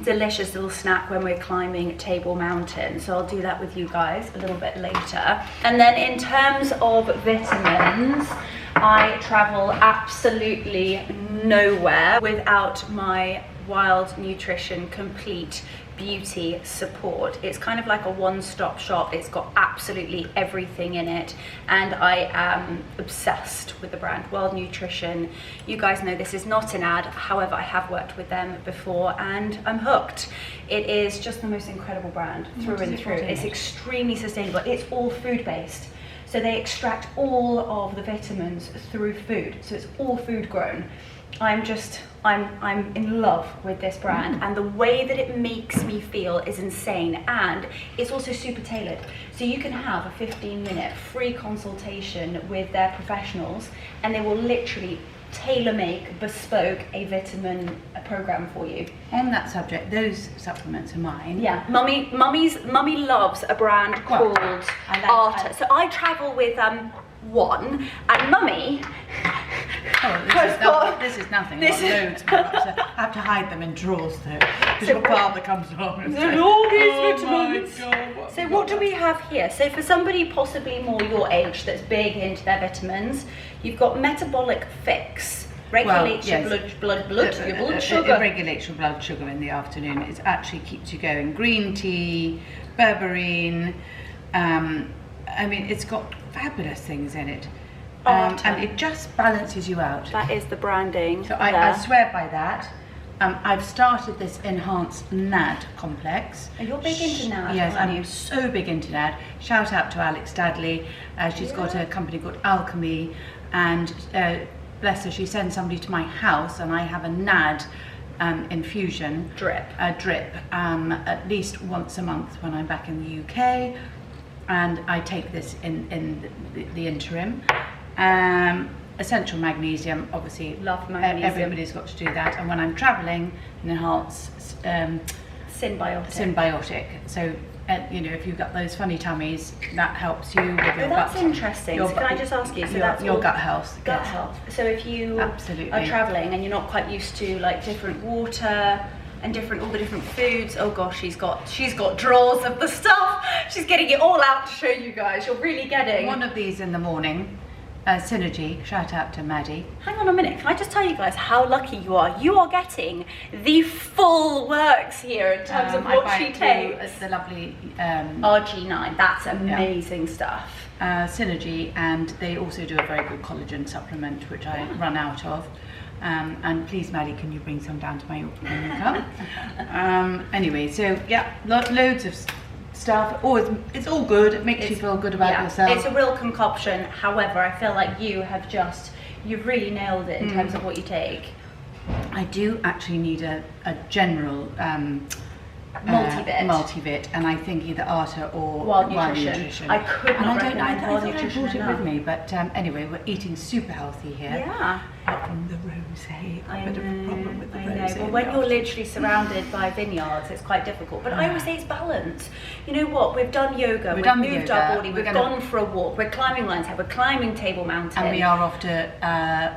delicious little snack when we're climbing Table Mountain. So I'll do that with you guys a little bit later. And then in terms of vitamins, I travel absolutely nowhere without my Wild Nutrition Complete Beauty support. It's kind of like a one-stop shop. It's got absolutely everything in it, and I am obsessed with the brand Wild Nutrition. You guys know this is not an ad, however I have worked with them before and I'm hooked. It is just the most incredible brand through and through. It's extremely sustainable. It's all food-based, so they extract all of the vitamins through food, so it's all food grown. I'm in love with this brand, and the way that it makes me feel is insane, and it's also super tailored. So you can have a 15-minute free consultation with their professionals, and they will literally tailor-make, bespoke a vitamin program for you.
On that subject, those supplements are mine.
Yeah, Mummy loves a brand called Arta. So I travel with one, and Mummy.
This is nothing. This is loads more. I have to hide them in drawers though, because your father comes along and says,
all these vitamins.
God,
so what do we have here? So for somebody possibly more your age that's big into their vitamins, you've got Metabolic Fix. Regulates your blood sugar.
It regulates your blood sugar in the afternoon. It actually keeps you going. Green tea, berberine. I mean, it's got fabulous things in it. And it just balances you out.
That is the branding.
So I swear by that. I've started this enhanced NAD complex.
And you're big into NAD,
yes,
aren't
I'm
you?
so big into NAD. Shout out to Alex Dadley. She's got a company called Alchemy, and bless her, she sends somebody to my house, and I have a NAD infusion.
Drip.
Drip at least once a month when I'm back in the UK, and I take this in the interim. Essential magnesium, obviously.
Love magnesium.
Everybody's got to do that. And when I'm traveling, an enhanced
symbiotic.
Symbiotic. So you know, if you've got those funny tummies, that helps you with your
That's
gut.
interesting. So can I just ask you, so that's
your
all
gut health.
gut
yes.
health. So if you
Absolutely.
are traveling and you're not quite used to like different water and all the different foods, oh gosh, she's got drawers of the stuff. She's getting it all out to show you guys. You're really getting
one of these in the morning. Synergy, shout out to Maddie.
Hang on a minute, can I just tell you guys how lucky you are? You are getting the full works here in terms of what she takes.
The lovely
RG9, that's amazing stuff.
Synergy, and they also do a very good collagen supplement, which I run out of. And please, Maddie, can you bring some down to my when you come? Anyway, so yeah, loads of stuff. It's all good. It makes you feel good about yourself.
It's a real concoction. However, I feel like you've really nailed it in terms of what you take.
I do actually need a general multivit, and I think either Arta or
Wild Nutrition. I could not recommend Wild Nutrition.
I brought it with me, but anyway, we're eating super healthy here.
Yeah.
Apart from the rosé, a bit of a problem with the rosé.
Well, when you're literally surrounded by vineyards, it's quite difficult. But I always say it's balance. You know what? We've done yoga. We've moved our body. We've gone for a walk. We're climbing Lion's Head. We're climbing Table Mountain.
And we are off to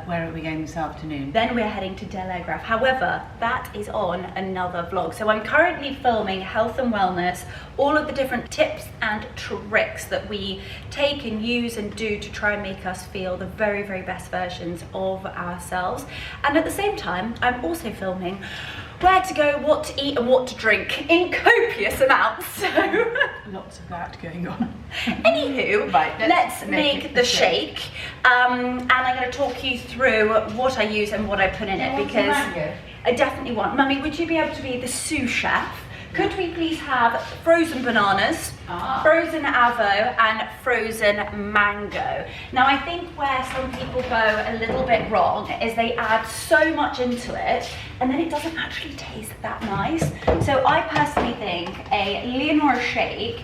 where are we going this afternoon?
Then we're heading to Del Egraf. However, that is on another vlog. So I'm currently filming health and wellness, all of the different tips and tricks that we take and use and do to try and make us feel the very, very best versions of ourselves. And at the same time, I'm also filming where to go, what to eat and what to drink in copious amounts. So
lots of that going on.
Anywho,
right,
let's make the shake. And I'm going to talk you through what I use and what I put in it, because I definitely want. Mummy, would you be able to be the sous chef? Could we please have frozen bananas, frozen avo, and frozen mango? Now, I think where some people go a little bit wrong is they add so much into it, and then it doesn't actually taste that nice. So I personally think a Leonora shake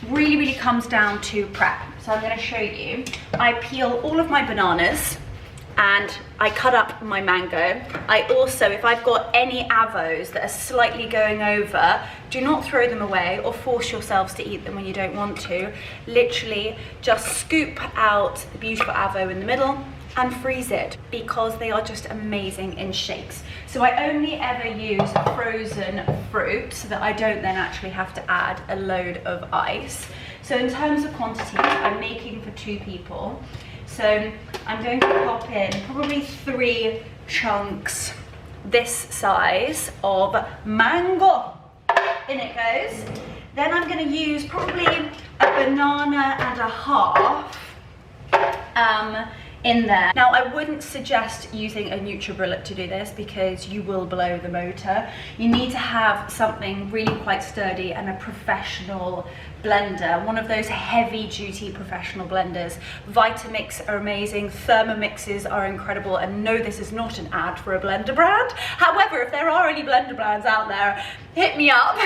really, really comes down to prep. So I'm going to show you. I peel all of my bananas, and I cut up my mango. I also, if I've got any avos that are slightly going over, do not throw them away or force yourselves to eat them when you don't want to. Literally just scoop out the beautiful avo in the middle and freeze it, because they are just amazing in shakes. So I only ever use frozen fruit so that I don't then actually have to add a load of ice. So in terms of quantities, I'm making for 2 people. So I'm going to pop in probably 3 chunks this size of mango. In it goes. Then I'm going to use probably a banana and a half in there. Now, I wouldn't suggest using a NutriBullet to do this, because you will blow the motor. You need to have something really quite sturdy and a professional blender, one of those heavy duty professional blenders. Vitamix are amazing, Thermomixes are incredible, and no, this is not an ad for a blender brand. However, if there are any blender brands out there, hit me up.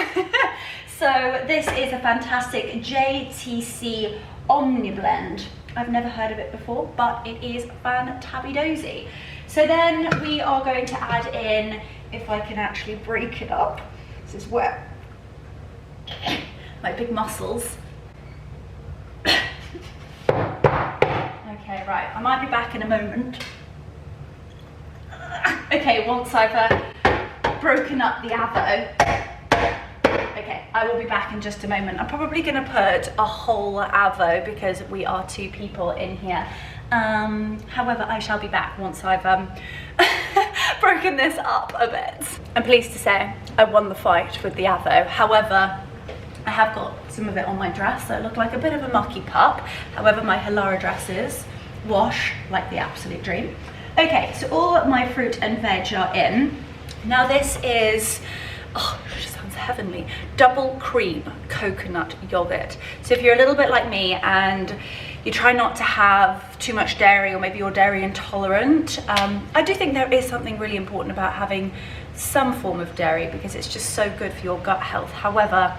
So this is a fantastic JTC OmniBlend. I've never heard of it before, but it is fantabby-dozy. So then we are going to add in, if I can actually break it up, this is where my big muscles. Okay, right, I might be back in a moment. Okay, once I've broken up the avo. Okay, I will be back in just a moment. I'm probably going to put a whole avo because we are 2 people in here. However, I shall be back once I've broken this up a bit. I'm pleased to say I won the fight with the avo. However, I have got some of it on my dress, so I look like a bit of a mucky pup. However, my Halara dresses wash like the absolute dream. Okay, so all my fruit and veg are in. Now this is, oh, it just sounds heavenly, double cream coconut yogurt. So if you're a little bit like me and you try not to have too much dairy, or maybe you're dairy intolerant, I do think there is something really important about having some form of dairy, because it's just so good for your gut health. However,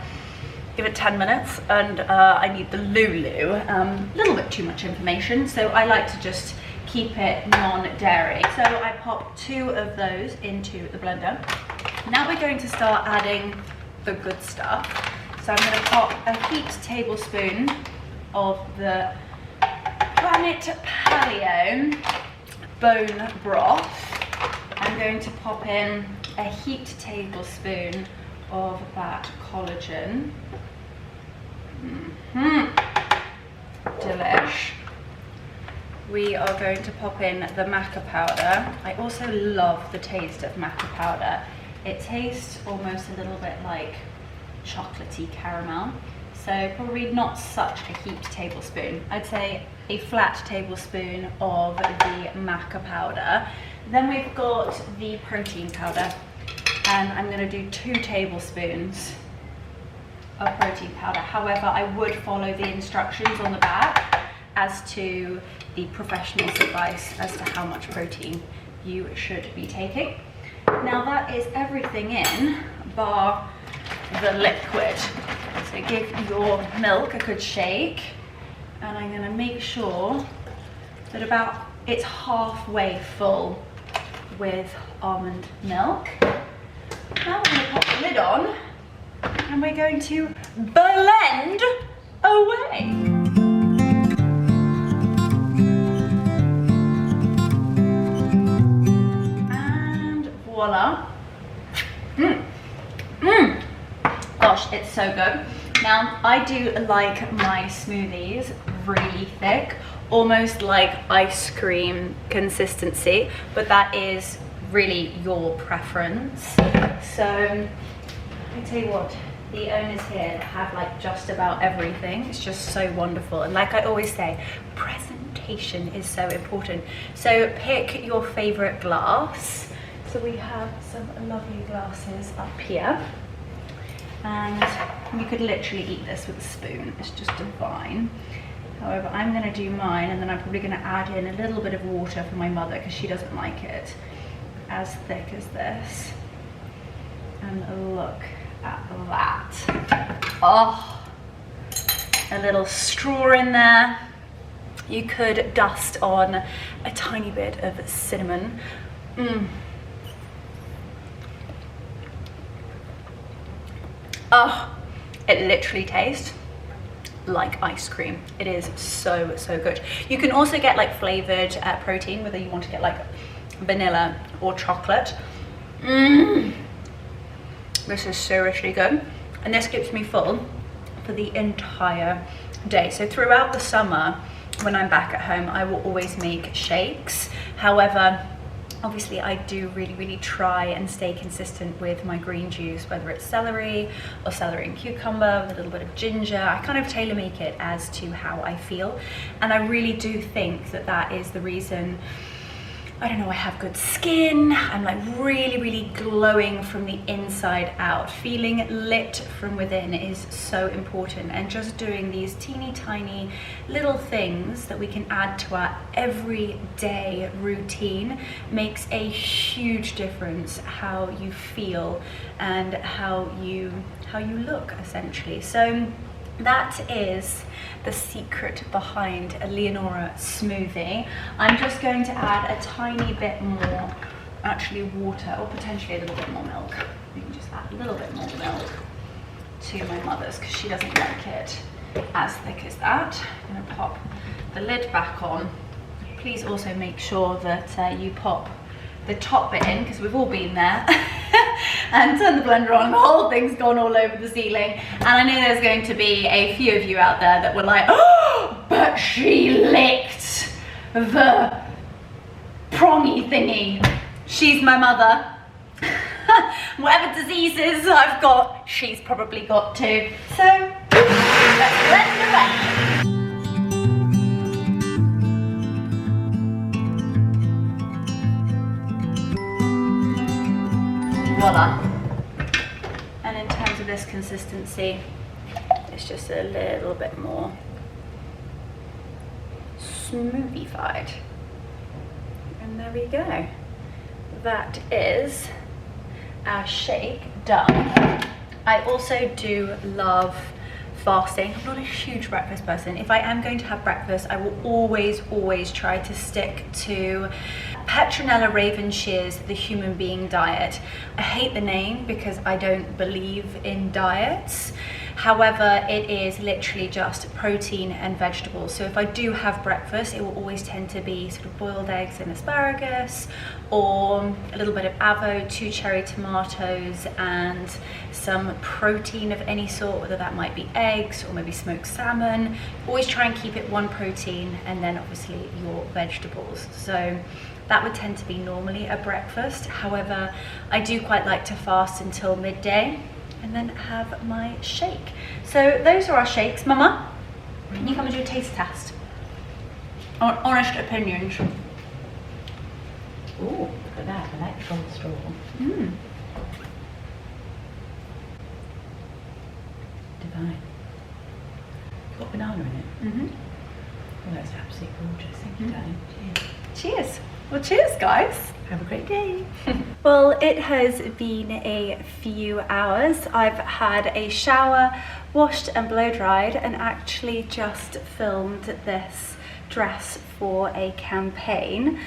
give it 10 minutes and I need the Lulu. A little bit too much information, so I like to just keep it non-dairy. So I pop 2 of those into the blender. Now we're going to start adding the good stuff.
So I'm going to pop a heaped tablespoon of the Planet Paleo bone broth. I'm going to pop in a heaped tablespoon of that collagen. Delish. We are going to pop in the maca powder. I also love the taste of maca powder. It tastes almost a little bit like chocolatey caramel. So probably not such a heaped tablespoon. I'd say a flat tablespoon of the maca powder. Then we've got the protein powder, and I'm going to do 2 tablespoons of protein powder. However, I would follow the instructions on the back as to the professional's advice as to how much protein you should be taking. Now that is everything in bar the liquid. So give your milk a good shake, and I'm going to make sure that about it's halfway full with almond milk. Now we're going to pop the lid on and we're going to blend away. And voila. Gosh, it's so good. Now, I do like my smoothies really thick, almost like ice cream consistency, but that is really your preference. So, I tell you what, the owners here have like just about everything. It's just so wonderful. And like I always say, presentation is so important. So pick your favorite glass. So we have some lovely glasses up here. And you could literally eat this with a spoon. It's just divine. However, I'm going to do mine, and then I'm probably going to add in a little bit of water for my mother because she doesn't like it as thick as this. And look at that. Oh, a little straw in there. You could dust on a tiny bit of cinnamon. Oh, it literally tastes like ice cream. It is so, so good. You can also get like flavored protein, whether you want to get like vanilla or chocolate. This is seriously good. And this keeps me full for the entire day. So throughout the summer, when I'm back at home, I will always make shakes. However, obviously I do really try and stay consistent with my green juice, whether it's celery or celery and cucumber with a little bit of ginger. I kind of tailor make it as to how I feel. And I really do think that that is the reason, I don't know, I have good skin. I'm like really glowing from the inside out. Feeling lit from within is so important, and just doing these teeny tiny little things that we can add to our everyday routine makes a huge difference how you feel and how you look, essentially. So that is the secret behind a Leonora smoothie. I'm just going to add a tiny bit more, actually, water, or potentially a little bit more milk. You can just add a little bit more milk to my mother's because she doesn't like it as thick as that. I'm going to pop the lid back on. Please also make sure that you pop the top bit in, because we've all been there, and turn the blender on, the whole thing's gone all over the ceiling. And I know there's going to be a few of you out there that were like, oh, but she licked the prongy thingy. She's my mother. Whatever diseases I've got, she's probably got too. So let's blend the rest. Voila. And in terms of this consistency, it's just a little bit more smoothie-fied. And there we go. That is our shake done. I also do love fasting. I'm not a huge breakfast person. If I am going to have breakfast, I will always try to stick to Petronella Ravenshear's The Human Being Diet. I hate the name because I don't believe in diets.
However, it is literally just protein and vegetables. So if I do have breakfast, it will always tend to be sort of boiled eggs and asparagus, or a little bit of avo, 2 cherry tomatoes, and some protein of any sort, whether that might be eggs or maybe smoked salmon. Always try and keep it 1 protein, and then obviously your vegetables. So that would tend to be normally a breakfast. However, I do quite like to fast until midday and then have my shake. So those are our shakes. Mama, can you come and do a taste test? Honest opinions.
Ooh, look at that, I like the gold straw. Divine. It's got banana in it. Oh, that's absolutely gorgeous. Thank you, darling. Cheers.
Cheers. Well, cheers, guys.
Have a great day.
Well, it has been a few hours. I've had a shower, washed and blow dried, and actually just filmed this dress for a campaign.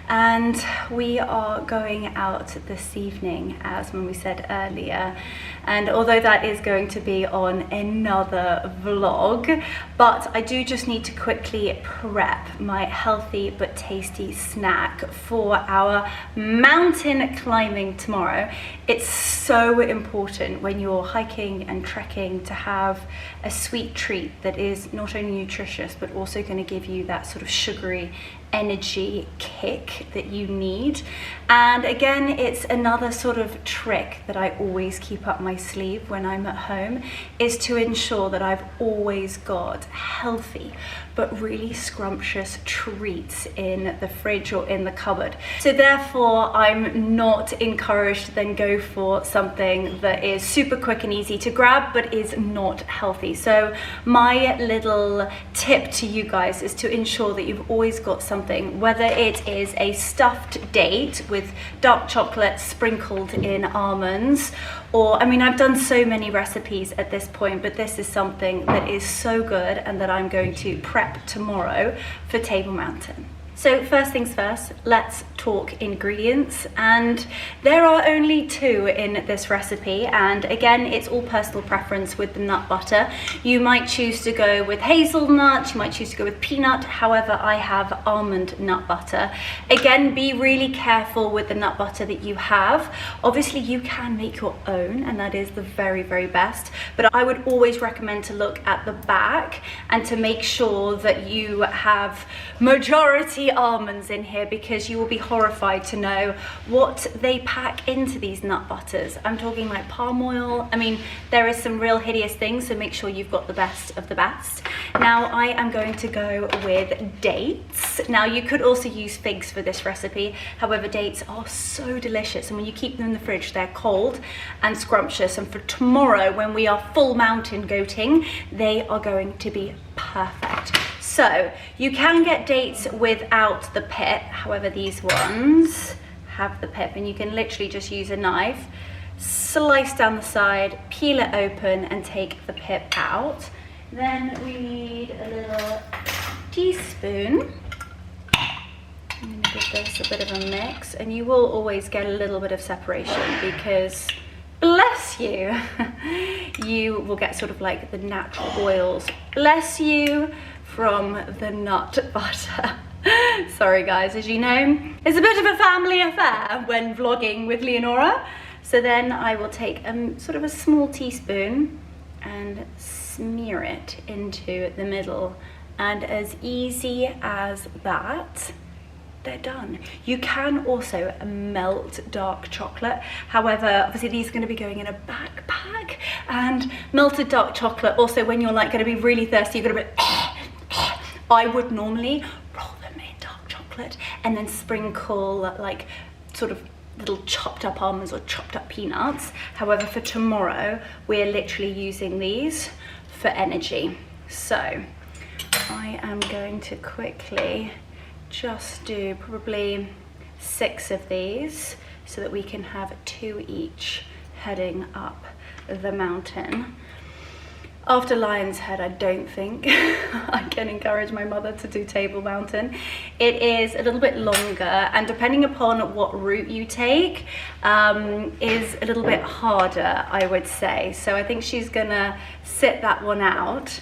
And we are going out this evening, as when we said earlier, and although that is going to be on another vlog, but I do just need to quickly prep my healthy but tasty snack for our mountain climbing tomorrow. It's so important when you're hiking and trekking to have a sweet treat that is not only nutritious but also going to give you that sort of sugary energy kick that you need. And again, it's another sort of trick that I always keep up my sleeve when I'm at home, is to ensure that I've always got healthy but really scrumptious treats in the fridge or in the cupboard. So therefore, I'm not encouraged to then go for something that is super quick and easy to grab but is not healthy. So my little tip to you guys is to ensure that you've always got something, whether it is a stuffed date with dark chocolate sprinkled in almonds, or, I mean, I've done so many recipes at this point, but this is something that is so good and that I'm going to prep tomorrow for Table Mountain. So first things first, let's talk ingredients, and there are only 2 in this recipe, and again, it's all personal preference with the nut butter. You might choose to go with hazelnut, you might choose to go with peanut, however, I have almond nut butter. Again, be really careful with the nut butter that you have. Obviously, you can make your own, and that is the very, very best, but I would always recommend to look at the back and to make sure that you have majority almonds in here, because you will be horrified to know what they pack into these nut butters. I'm talking like palm oil. I mean, there is some real hideous things, so make sure you've got the best of the best. Now I am going to go with dates. Now you could also use figs for this recipe, however dates are so delicious, and when you keep them in the fridge they're cold and scrumptious, and for tomorrow when we are full mountain goating, they are going to be perfect. So you can get dates without the pip, however these ones have the pip, and you can literally just use a knife, slice down the side, peel it open and take the pip out. Then we need a little teaspoon. I'm going to give this a bit of a mix, and you will always get a little bit of separation because, bless you, you will get sort of like the natural oils, bless you, from the nut butter. Sorry guys, as you know, it's a bit of a family affair when vlogging with Leonora. So then I will take sort of a small teaspoon and smear it into the middle, and as easy as that, they're done. You can also melt dark chocolate. However, obviously these are going to be going in a backpack, and melted dark chocolate also, when you're like going to be really thirsty, you're going to be I would normally roll them in dark chocolate and then sprinkle like sort of little chopped up almonds or chopped up peanuts. However, for tomorrow, we're literally using these for energy. So I am going to quickly just do probably 6 of these so that we can have 2 each heading up the mountain. After Lion's Head, I don't think I can encourage my mother to do Table Mountain. It is a little bit longer, and depending upon what route you take, is a little bit harder, I would say. So I think she's gonna sit that one out.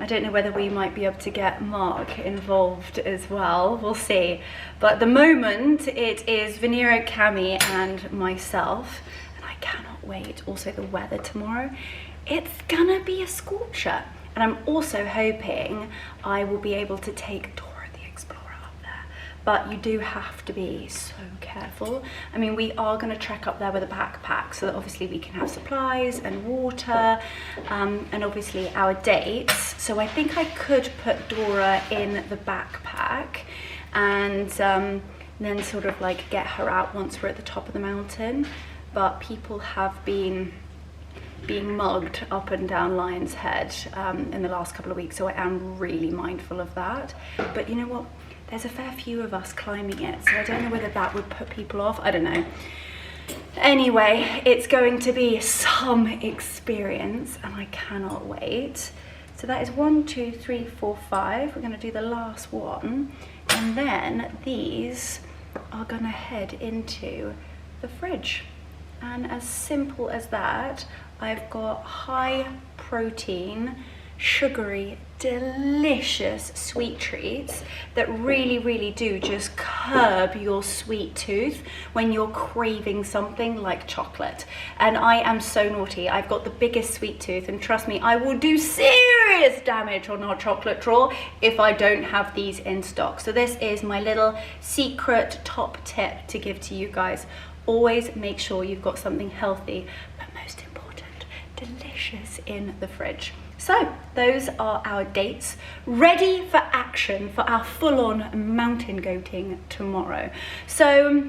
I don't know whether we might be able to get Mark involved as well. We'll see. But at the moment, it is Venero, Cami, and myself, and I cannot wait. Also, the weather tomorrow. It's gonna be a scorcher, and I'm also hoping I will be able to take Dora the Explorer up there, but you do have to be so careful. I mean, we are gonna trek up there with a backpack so that obviously we can have supplies and water, and obviously our dates. So I think I could put Dora in the backpack and then sort of like get her out once we're at the top of the mountain. But people have been being mugged up and down Lion's Head in the last couple of weeks, so I am really mindful of that. But you know what, there's a fair few of us climbing it, so I don't know whether that would put people off. I don't know. Anyway, it's going to be some experience, and I cannot wait. So that is 1, 2, 3, 4, 5. We're going to do the last one, and then these are going to head into the fridge. And as simple as that, I've got high protein, sugary, delicious sweet treats that really do just curb your sweet tooth when you're craving something like chocolate. And I am so naughty. I've got the biggest sweet tooth, and trust me, I will do serious damage on our chocolate drawer if I don't have these in stock. So this is my little secret top tip to give to you guys. Always make sure you've got something healthy, but most important, delicious in the fridge. So those are our dates, ready for action for our full-on mountain goating tomorrow. So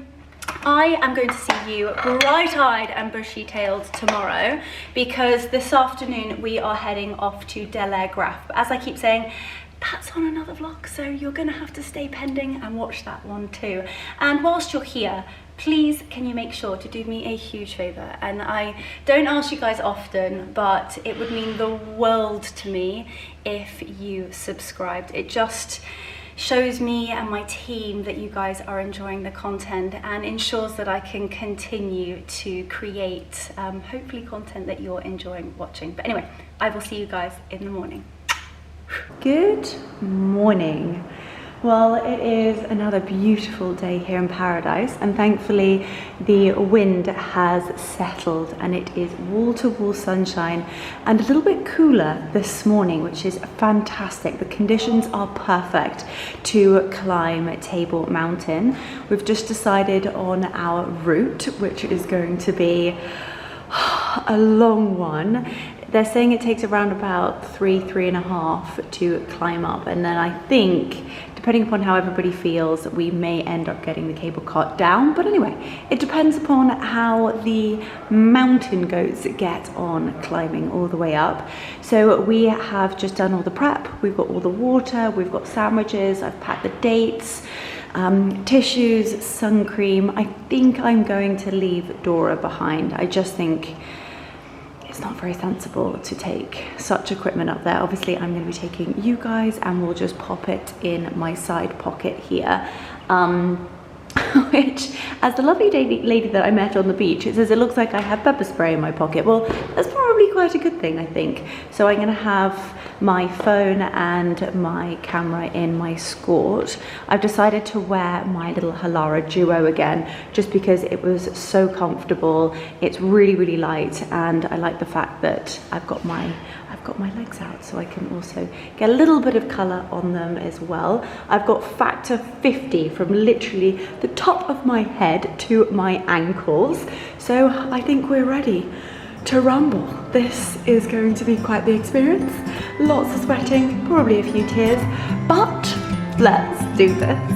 I am going to see you bright-eyed and bushy-tailed tomorrow, because this afternoon we are heading off to Delair-Graf. But as I keep saying, that's on another vlog, so you're gonna have to stay pending and watch that one too. And whilst you're here, please can you make sure to do me a huge favor? And I don't ask you guys often, but it would mean the world to me if you subscribed. It just shows me and my team that you guys are enjoying the content and ensures that I can continue to create hopefully content that you're enjoying watching. But anyway, I will see you guys in the morning.
Good morning. Well, it is another beautiful day here in paradise, and thankfully the wind has settled and it is wall-to-wall sunshine and a little bit cooler this morning, which is fantastic. The conditions are perfect to climb Table Mountain. We've just decided on our route, which is going to be a long one. They're saying it takes around about 3.5 to climb up, and then I think, depending upon how everybody feels, we may end up getting the cable cart down. But anyway, it depends upon how the mountain goats get on climbing all the way up. So we have just done all the prep. We've got all the water, we've got sandwiches, I've packed the dates, tissues, sun cream. I think I'm going to leave Dora behind. I just think it's not very sensible to take such equipment up there. Obviously I'm going to be taking you guys, and we'll just pop it in my side pocket here, which, as the lovely lady that I met on the beach, it says it looks like I have pepper spray in my pocket. Well, that's probably quite a good thing, I think. So I'm going to have my phone and my camera in my Skort. I've decided to wear my little Halara Duo again, just because it was so comfortable. It's really light, and I like the fact that I've got my legs out, so I can also get a little bit of color on them as well. I've got factor 50 from literally the top of my head to my ankles, so I think we're ready to rumble. This is going to be quite the experience. Lots of sweating, probably a few tears, but let's do this.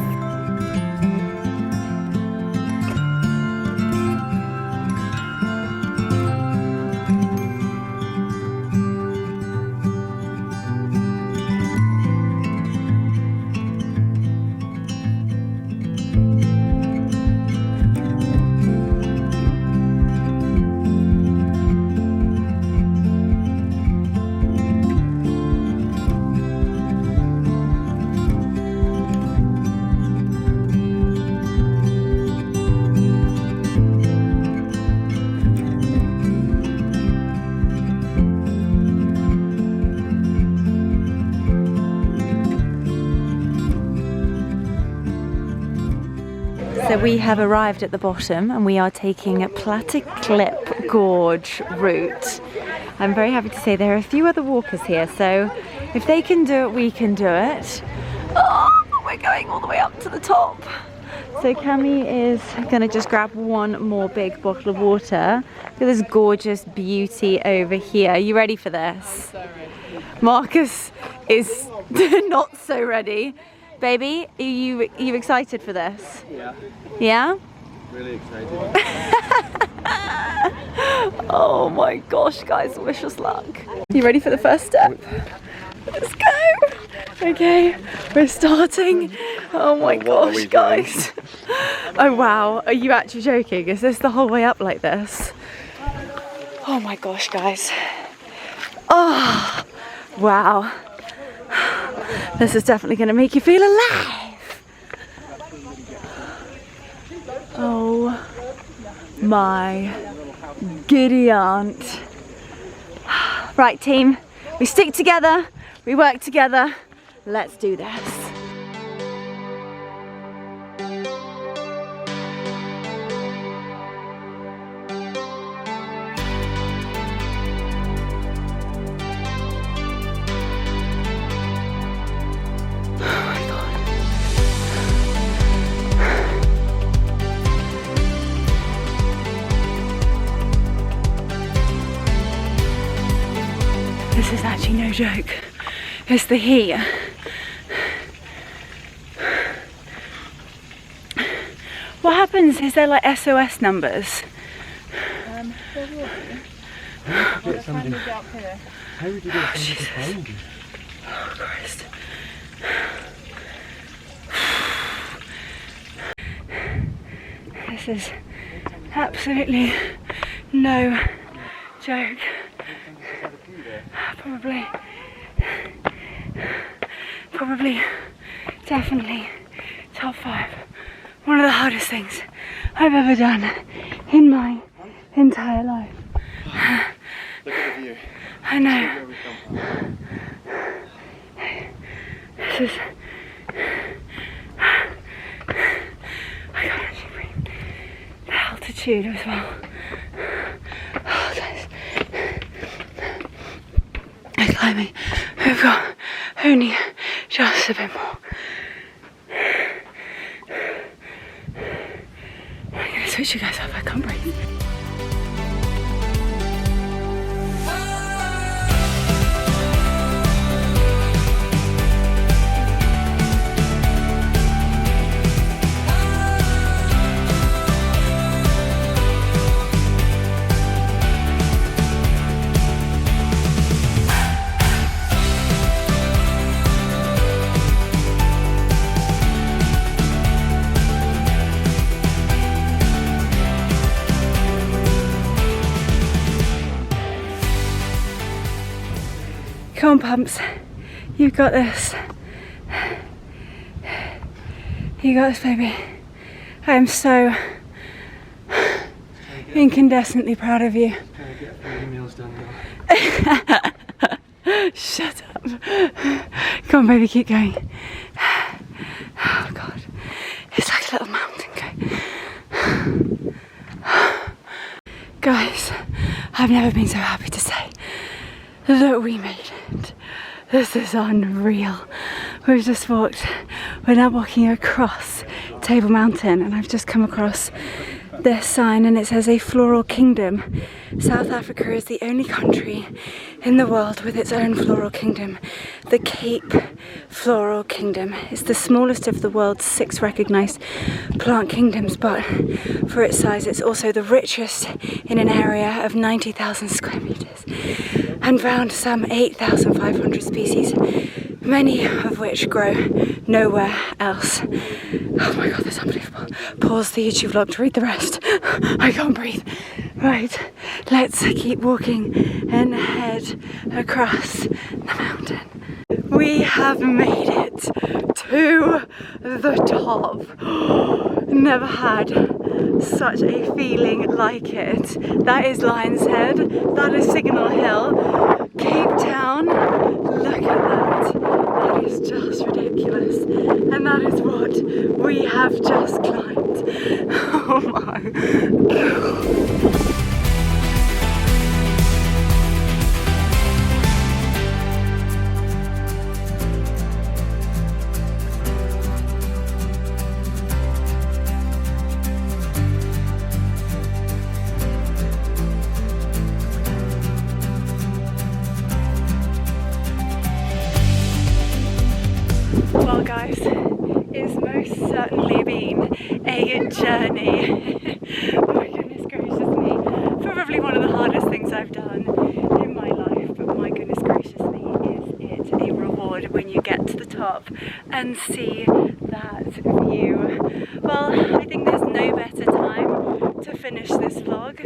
So we have arrived at the bottom and we are taking a Platyclip Gorge route. I'm very happy to say there are a few other walkers here, so if they can do it, we can do it. Oh, we're going all the way up to the top. So Cami is gonna just grab one more big bottle of water. Look at this gorgeous beauty over here. Are you ready for this?
So ready.
Marcus is not so ready. Baby, are you excited for this?
Yeah.
Yeah?
Really excited.
Oh my gosh, guys, wish us luck. You ready for the first step? Let's go. Okay, we're starting. Oh my gosh, guys. Oh wow, are you actually joking? Is this the whole way up like this? Oh my gosh, guys. Oh, wow. This is definitely going to make you feel alive. Oh my giddy aunt. Right, team, we stick together, we work together. Let's do this. This is actually no joke. It's the heat. What happens? Is there like SOS numbers?
There will be.
How would you
Up here.
How would you get somebody to find you?
Oh Christ. This is absolutely no joke. Probably, definitely top 5. One of the hardest things I've ever done in my entire life.
Look at the view.
I know.
Where we come from.
This is... I can't actually breathe. The altitude as well. Oh, guys. It's climbing. We've got only just a bit more. I'm gonna switch you guys off. I can't breathe. Come on, Pumps. You've got this. You got this, baby. I am so incandescently proud of you.
Trying to get a few emails done now.
Shut up. Come on, baby, keep going. Oh, God. It's like a little mountain goat. Guys, I've never been so happy to say that we made it. This is unreal. We've just walked, we're now walking across Table Mountain, and I've just come across this sign and it says a floral kingdom. South Africa is the only country in the world with its own floral kingdom. The Cape Floral Kingdom is the smallest of the world's 6 recognized plant kingdoms, but for its size it's also the richest in an area of 90,000 square meters and found some 8,500 species, many of which grow nowhere else. Oh my God, that's unbelievable. Pause the YouTube vlog to read the rest. I can't breathe. Right, let's keep walking and head across the mountain. We have made it to the top. Never had such a feeling like it. That is Lion's Head, that is Signal Hill, Cape Town. Look at that. That is just ridiculous. And that is what we have just climbed.
Oh my. Well guys, it's most certainly been a journey. Oh my goodness gracious me. Probably one of the hardest things I've done in my life, but my goodness gracious me, is it a reward when you get to the top and see that view. Well, I think there's no better time to finish this vlog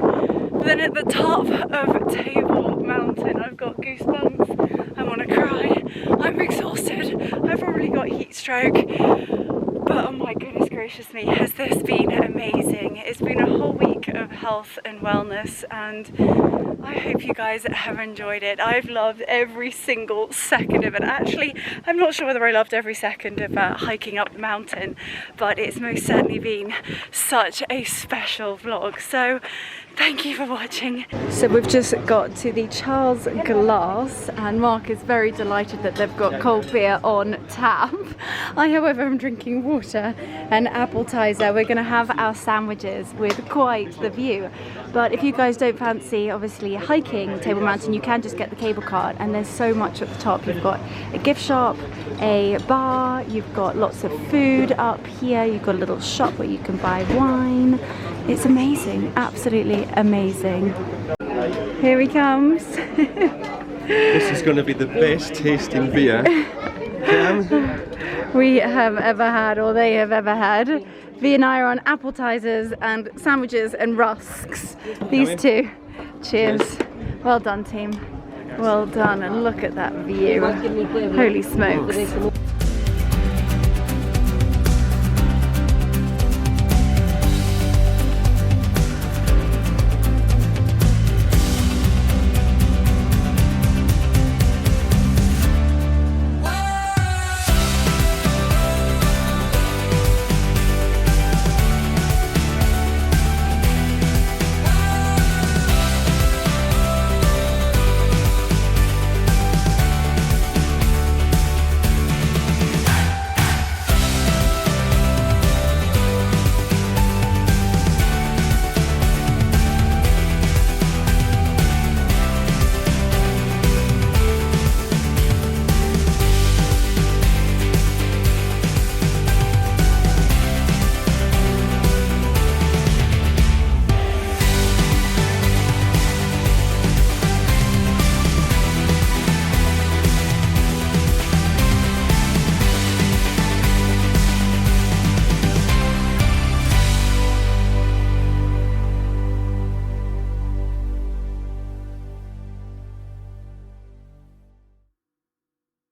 than at the top of Table Mountain. I've got goosebumps, I want to cry, I'm exhausted, I've probably got heat stroke, but oh my goodness gracious me, has this been amazing. It's been a whole week of health and wellness, and I hope you guys have enjoyed it. I've loved every single second of it. Actually, I'm not sure whether I loved every second of hiking up the mountain, but it's most certainly been such a special vlog. So thank you for watching. So we've just got to the Charles Glass, and Mark is very delighted that they've got cold beer on tap. I, however, am drinking water and appetizer. We're going to have our sandwiches with quite the view. But if you guys don't fancy, obviously, hiking Table Mountain, you can just get the cable cart, and there's so much at the top. You've got a gift shop, a bar, you've got lots of food up here, you've got a little shop where you can buy wine. It's amazing, absolutely amazing. Here he comes.
This is going to be the best tasting beer
we have ever had, or they have ever had. V and I are on appetizers and sandwiches and rusks. These two. Cheers. Well done, team. Well done, and look at that view. Holy smokes.